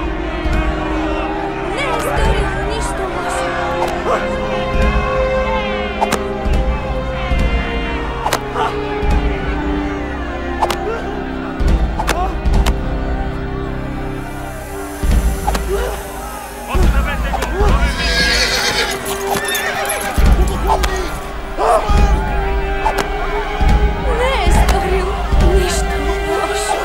Не е сторил нищо лошо. Не е сторил нищо лошо.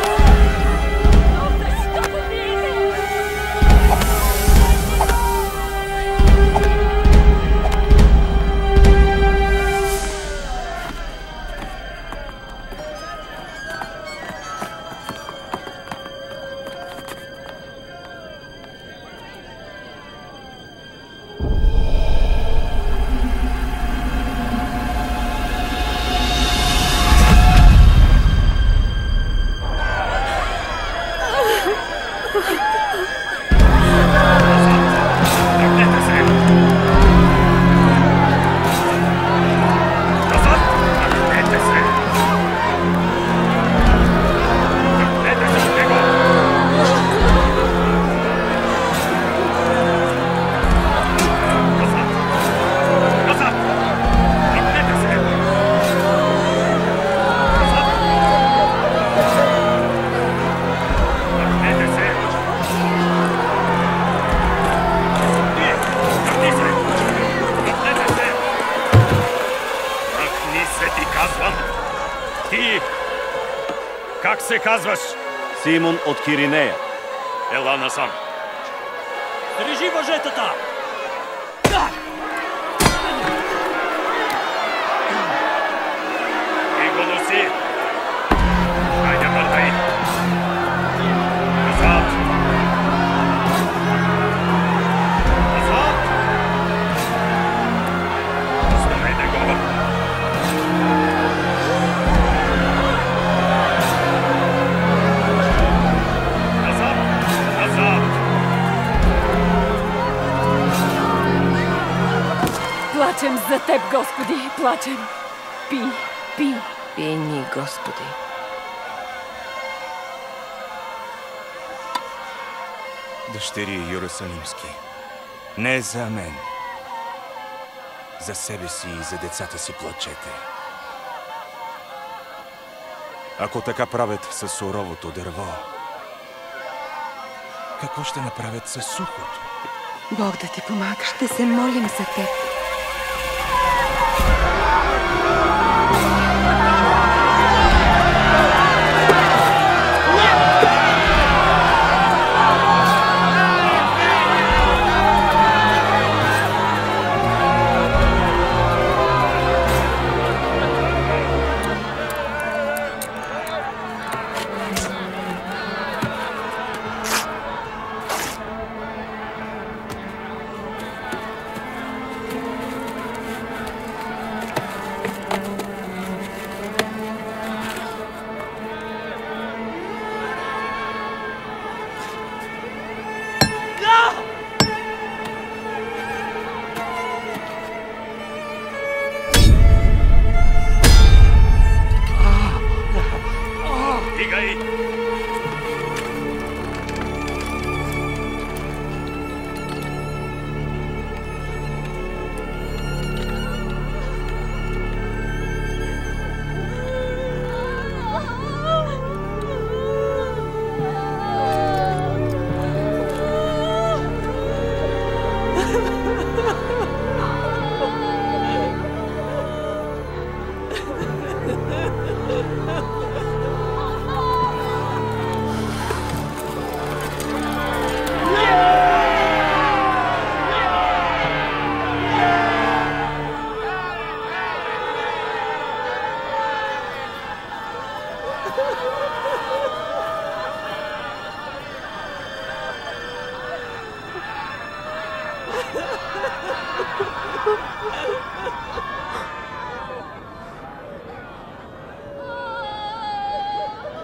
Как се казваш? Симон от Киринея. Ела насам. Стрижи въжетата! И го носи! Хайде, въртай! Назад! Назад! Оставете го! Назад! Назад! Теб, Господи, плачем. Пий, пий. Пий ни, Господи. Дъщери Йерусалимски, не за мен. За себе си и за децата си плачете. Ако така правят със суровото дърво, какво ще направят със сухото? Бог да ти помага. Ще се молим за теб.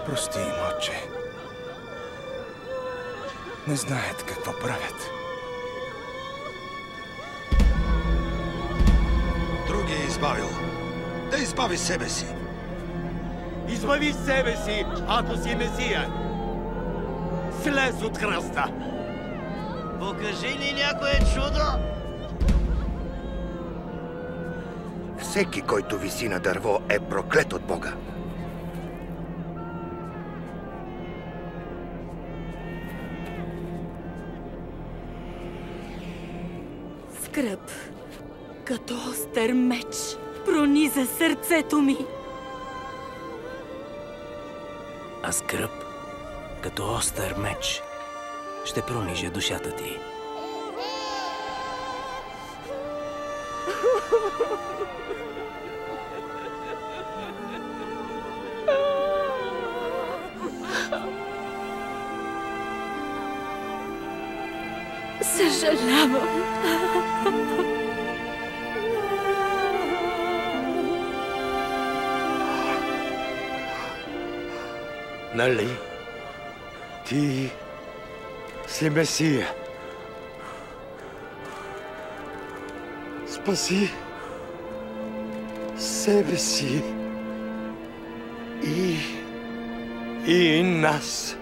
Прости им, отче. Не знаят какво правят. Други е избавил. Да избави себе си. Избави себе си, ако си Месия. Слез от храста. Покажи ни някое чудо. Всеки, който виси на дърво, е проклет от Бога. Скръб, като остър меч, прониза сърцето ми. А скръб, като остър меч, ще пронижа душата ти. Съжалявам. Нали? Ти си Месия. Спаси себе си и нас.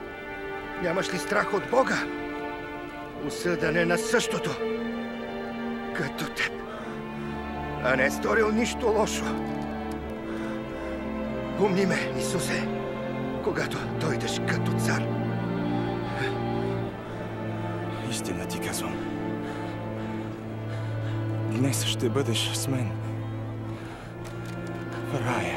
Нямаш ли страх от Бога? Осъден е на същото, като теб. А не е сторил нищо лошо. Помни ме, Исусе, когато дойдеш като цар. Истина ти казвам. Днес ще бъдеш с мен в рая.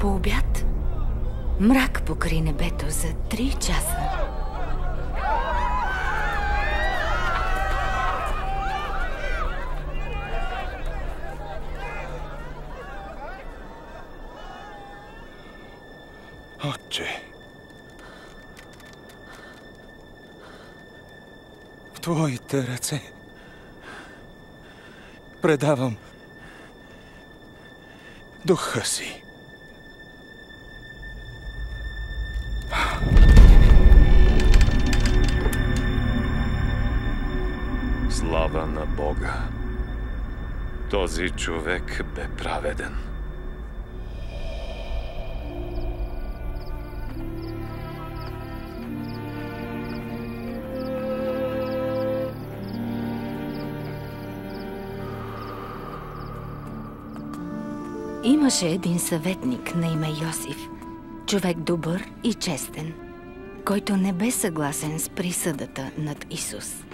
По обяд мрак покри небето за 3 часа. Отче, в Твоите ръце предавам духа си. Слава на Бога! Този човек бе праведен. Имаше един съветник на име Йосиф, човек добър и честен, който не бе съгласен с присъдата над Исус.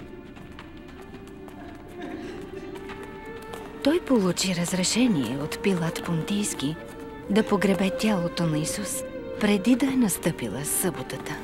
Той получи разрешение от Пилат Понтийски да погребе тялото на Исус, преди да е настъпила съботата.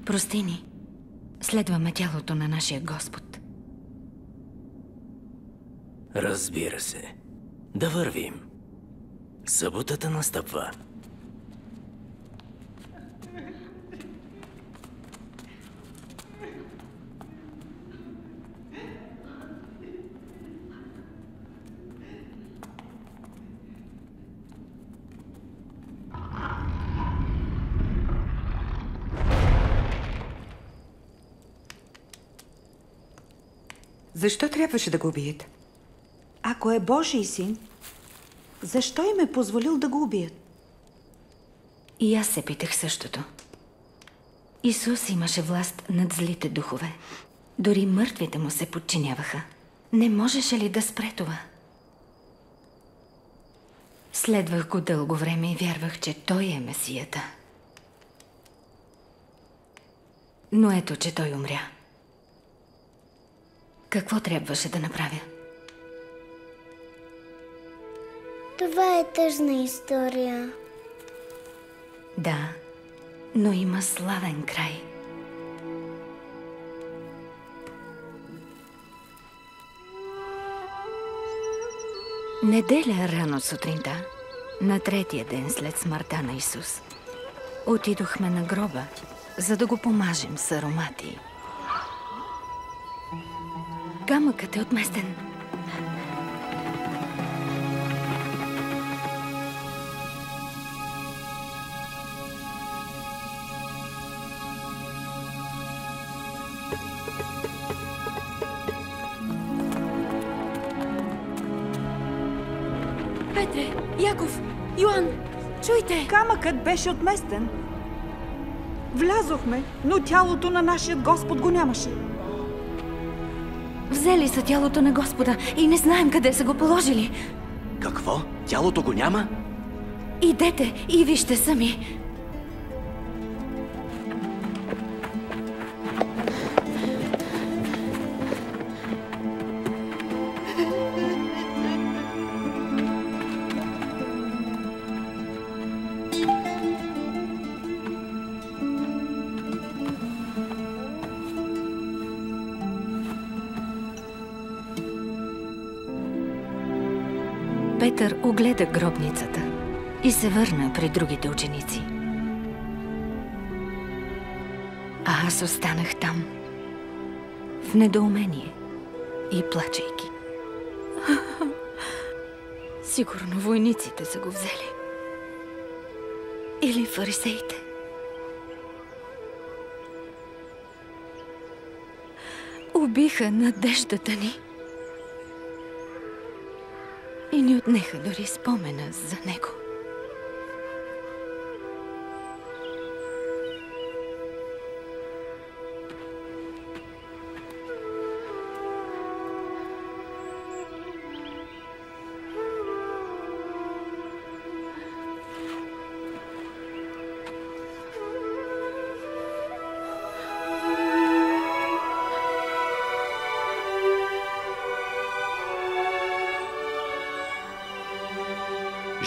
Прости ни, следваме тялото на нашия Господ. Разбира се. Да вървим. Съботата настъпва. Защо трябваше да го убият? Ако е Божий син, защо им е позволил да го убият? И аз се питах същото. Исус имаше власт над злите духове. Дори мъртвите му се подчиняваха. Не можеше ли да спре това? Следвах го дълго време и вярвах, че той е Месията. Но ето, че той умря. Какво трябваше да направя? Това е тъжна история. Да, но има славен край. Неделя рано сутринта, на третия ден след смъртта на Исус, отидохме на гроба, за да го помажем с аромати. Камъкът е отместен. Петре, Яков, Йоан, чуйте! Камъкът беше отместен. Влязохме, но тялото на нашия Господ го нямаше. Взели са тялото на Господа и не знаем къде са го положили. Какво? Тялото го няма? Идете и вижте сами. Петър огледа гробницата и се върна при другите ученици. А аз останах там, в недоумение и плачейки. Сигурно войниците са го взели. Или фарисеите. Убиха надеждата ни. И ни отнеха дори спомена за него.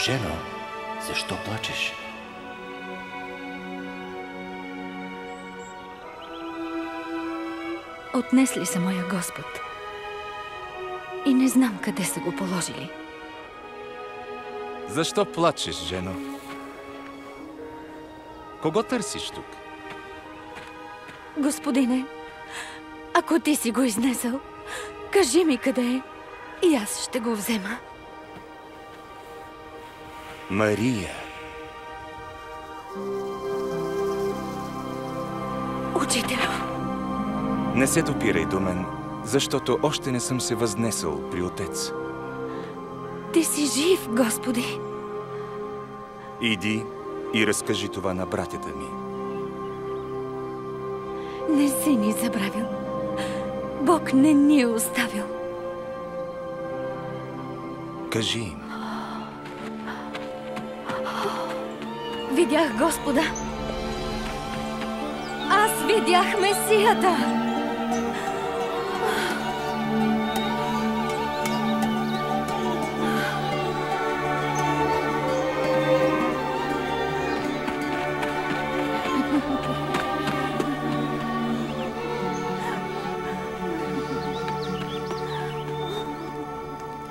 Жено, защо плачеш? Отнесли са моя Господ. И не знам къде са го положили. Защо плачеш, жено? Кого търсиш тук? Господине, ако ти си го изнесъл, кажи ми къде е и аз ще го взема. Мария. Учителю. Не се допирай до мен, защото още не съм се възнесъл при Отец. Ти си жив, Господи. Иди и разкажи това на братята ми. Не си ни забравил. Бог не ни е оставил. Кажи им. Видях Господа. Аз видях Месията.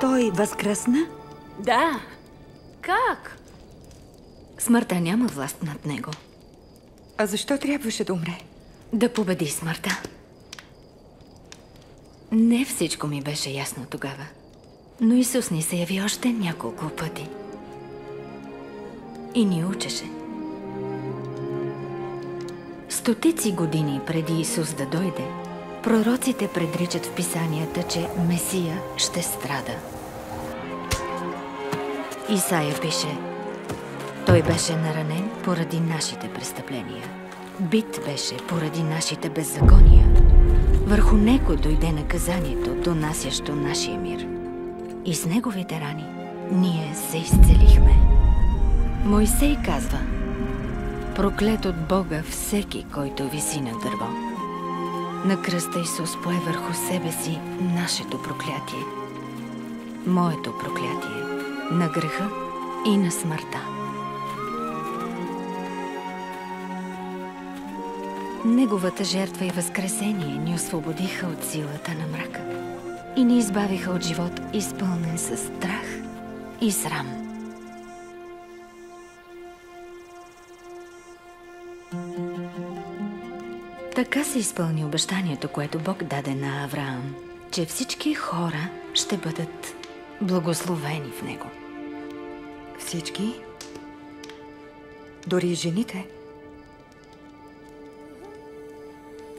Той възкръсна? Да. Как? Смъртта няма власт над него. А защо трябваше да умре? Да победи смъртта. Не всичко ми беше ясно тогава, но Исус ни се яви още няколко пъти. И ни учеше. Стотици години преди Исус да дойде, пророците предричат в писанията, че Месия ще страда. Исаия пише: Той беше наранен поради нашите престъпления. Бит беше поради нашите беззакония. Върху него дойде наказанието, донасящо нашия мир. И с неговите рани ние се изцелихме. Мойсей казва: Проклет от Бога всеки, който виси на дърво. На кръста Исус пое върху себе си нашето проклятие. Моето проклятие на греха и на смъртта. Неговата жертва и възкресение ни освободиха от силата на мрака и ни избавиха от живот, изпълнен със страх и срам. Така се изпълни обещанието, което Бог даде на Авраам, че всички хора ще бъдат благословени в него. Всички? Дори и жените?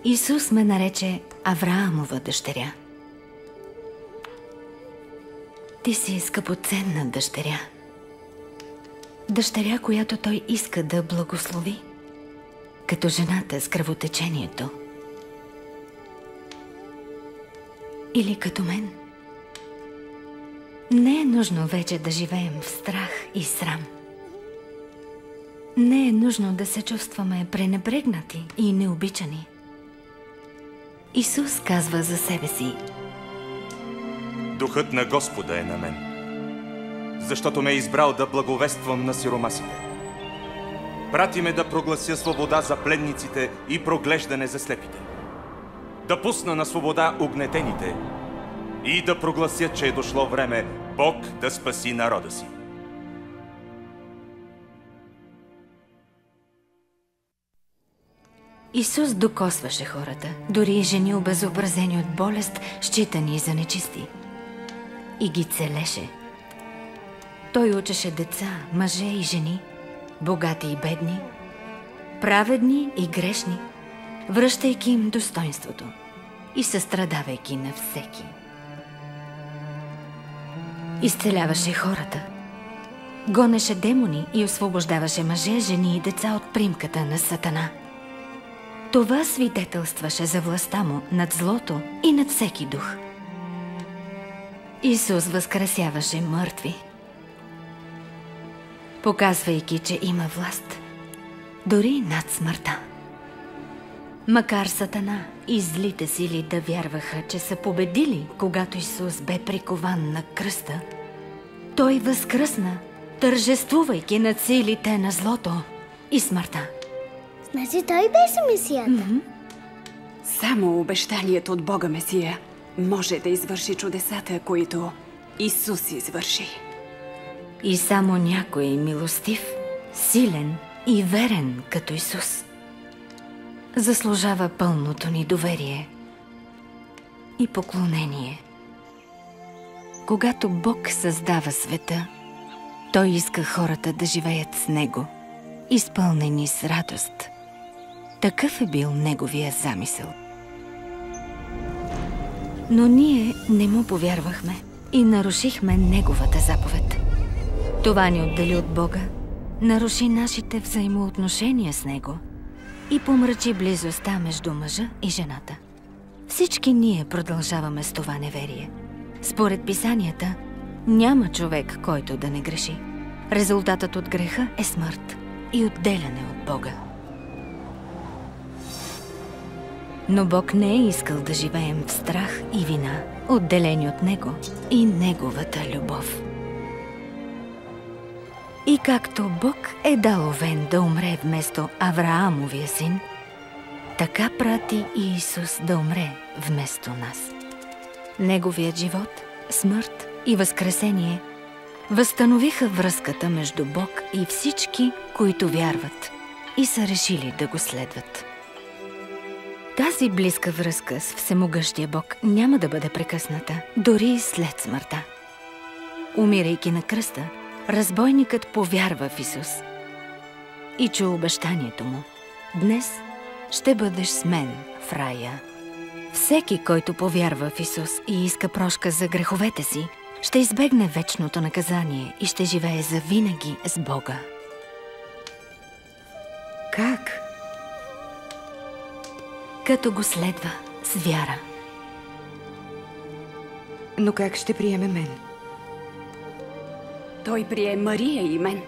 Исус ме нарече Авраамова дъщеря. Ти си скъпоценна дъщеря. Дъщеря, която Той иска да благослови, като жената с кръвотечението. Или като мен. Не е нужно вече да живеем в страх и срам. Не е нужно да се чувстваме пренебрегнати и необичани. Исус казва за себе си: Духът на Господа е на мен, защото ме е избрал да благовествам на сиромасите. Прати ме да проглася свобода за пленниците и проглеждане за слепите. Да пусна на свобода угнетените и да проглася, че е дошло време Бог да спаси народа си. Исус докосваше хората, дори и жени обезобразени от болест, считани за нечисти. И ги целеше. Той учеше деца, мъже и жени, богати и бедни, праведни и грешни, връщайки им достоинството и състрадавайки на всеки. Изцеляваше хората, гонеше демони и освобождаваше мъже, жени и деца от примката на Сатана. Това свидетелстваше за властта му над злото и над всеки дух. Исус възкресяваше мъртви, показвайки, че има власт дори над смъртта. Макар Сатана и злите сили да вярваха, че са победили, когато Исус бе прикован на кръста, Той възкръсна, тържествувайки над силите на злото и смъртта. Значи той беше Месията. Само обещанието от Бога Месия може да извърши чудесата, които Исус извърши. И само някой милостив, силен и верен като Исус заслужава пълното ни доверие и поклонение. Когато Бог създава света, Той иска хората да живеят с Него, изпълнени с радост. Такъв е бил Неговия замисъл. Но ние не Му повярвахме и нарушихме Неговата заповед. Това ни отдели от Бога, наруши нашите взаимоотношения с Него и помрачи близостта между мъжа и жената. Всички ние продължаваме с това неверие. Според писанията, няма човек, който да не греши. Резултатът от греха е смърт и отделяне от Бога. Но Бог не е искал да живеем в страх и вина, отделени от Него и Неговата любов. И както Бог е дал Овен да умре вместо Авраамовия син, така прати и Исус да умре вместо нас. Неговият живот, смърт и възкресение възстановиха връзката между Бог и всички, които вярват и са решили да го следват. Тази близка връзка с всемогъщия Бог няма да бъде прекъсната, дори и след смъртта. Умирайки на кръста, разбойникът повярва в Исус и чу обещанието му: днес ще бъдеш с мен в рая. Всеки, който повярва в Исус и иска прошка за греховете си, ще избегне вечното наказание и ще живее завинаги с Бога. Как? Като го следва с вяра. Но как ще приеме мен? Той прие Мария и мен.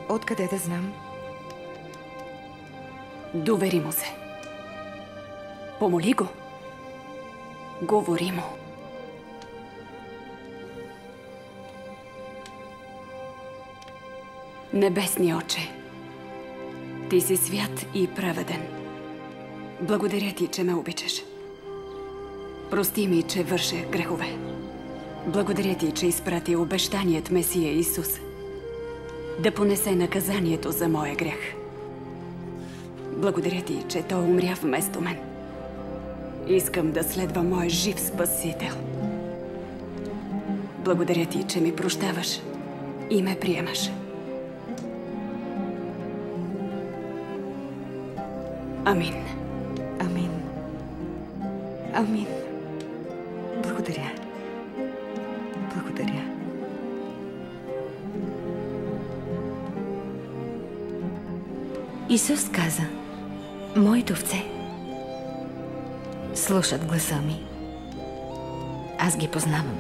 Откъде да знам? Довери му се. Помоли го. Говори му. Небесни Отче, Ти си свят и праведен. Благодаря Ти, че ме обичаш. Прости ми, че върша грехове. Благодаря Ти, че изпрати обещаният Месия Исус да понесе наказанието за моя грях. Благодаря Ти, че Той умря вместо мен. Искам да следвам моя жив Спасител. Благодаря Ти, че ми прощаваш и ме приемаш. Амин. Амин. Амин. Благодаря. Благодаря. Исус каза: моите овце слушат гласа ми. Аз ги познавам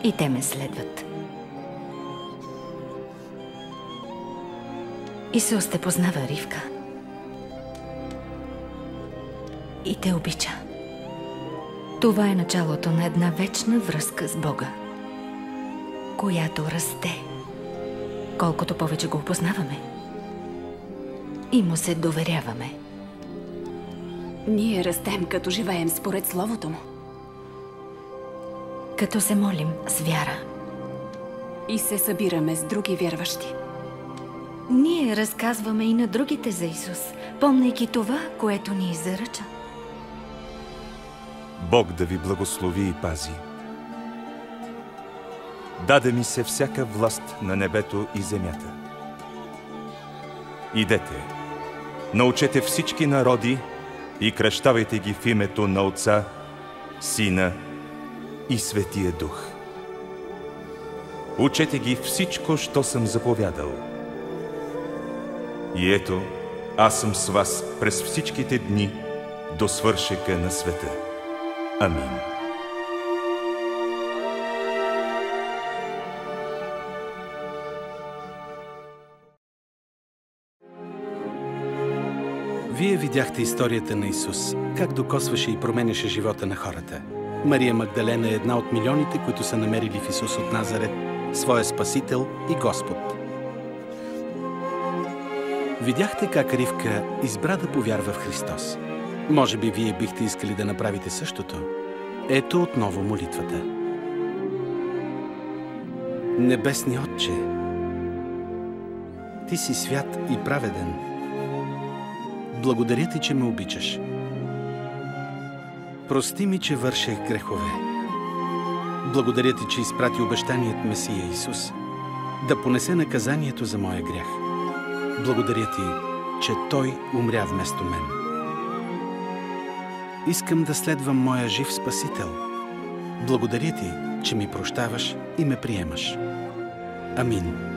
и те ме следват. Исус те познава, Ривка, и те обича. Това е началото на една вечна връзка с Бога, която расте, колкото повече го опознаваме и му се доверяваме. Ние растем, като живеем според Словото му. Като се молим с вяра. И се събираме с други вярващи. Ние разказваме и на другите за Исус, помнейки това, което ни заръча. Бог да ви благослови и пази. Даде ми се всяка власт на небето и земята. Идете, научете всички народи и кръщавайте ги в името на Отца, Сина и Светия Дух. Учете ги всичко, що съм заповядал. И ето, аз съм с вас през всичките дни до свършека на света. Амин. Вие видяхте историята на Исус, как докосваше и променяше живота на хората. Мария Магдалена е една от милионите, които са намерили в Исус от Назарет своя Спасител и Господ. Видяхте как Ривка избра да повярва в Христос. Може би вие бихте искали да направите същото. Ето отново молитвата. Небесни Отче, Ти си свят и праведен. Благодаря Ти, че ме обичаш. Прости ми, че вършех грехове. Благодаря Ти, че изпрати обещаният Месия Исус да понесе наказанието за моя грях. Благодаря Ти, че Той умря вместо мен. Искам да следвам моя жив Спасител. Благодаря Ти, че ми прощаваш и ме приемаш. Амин.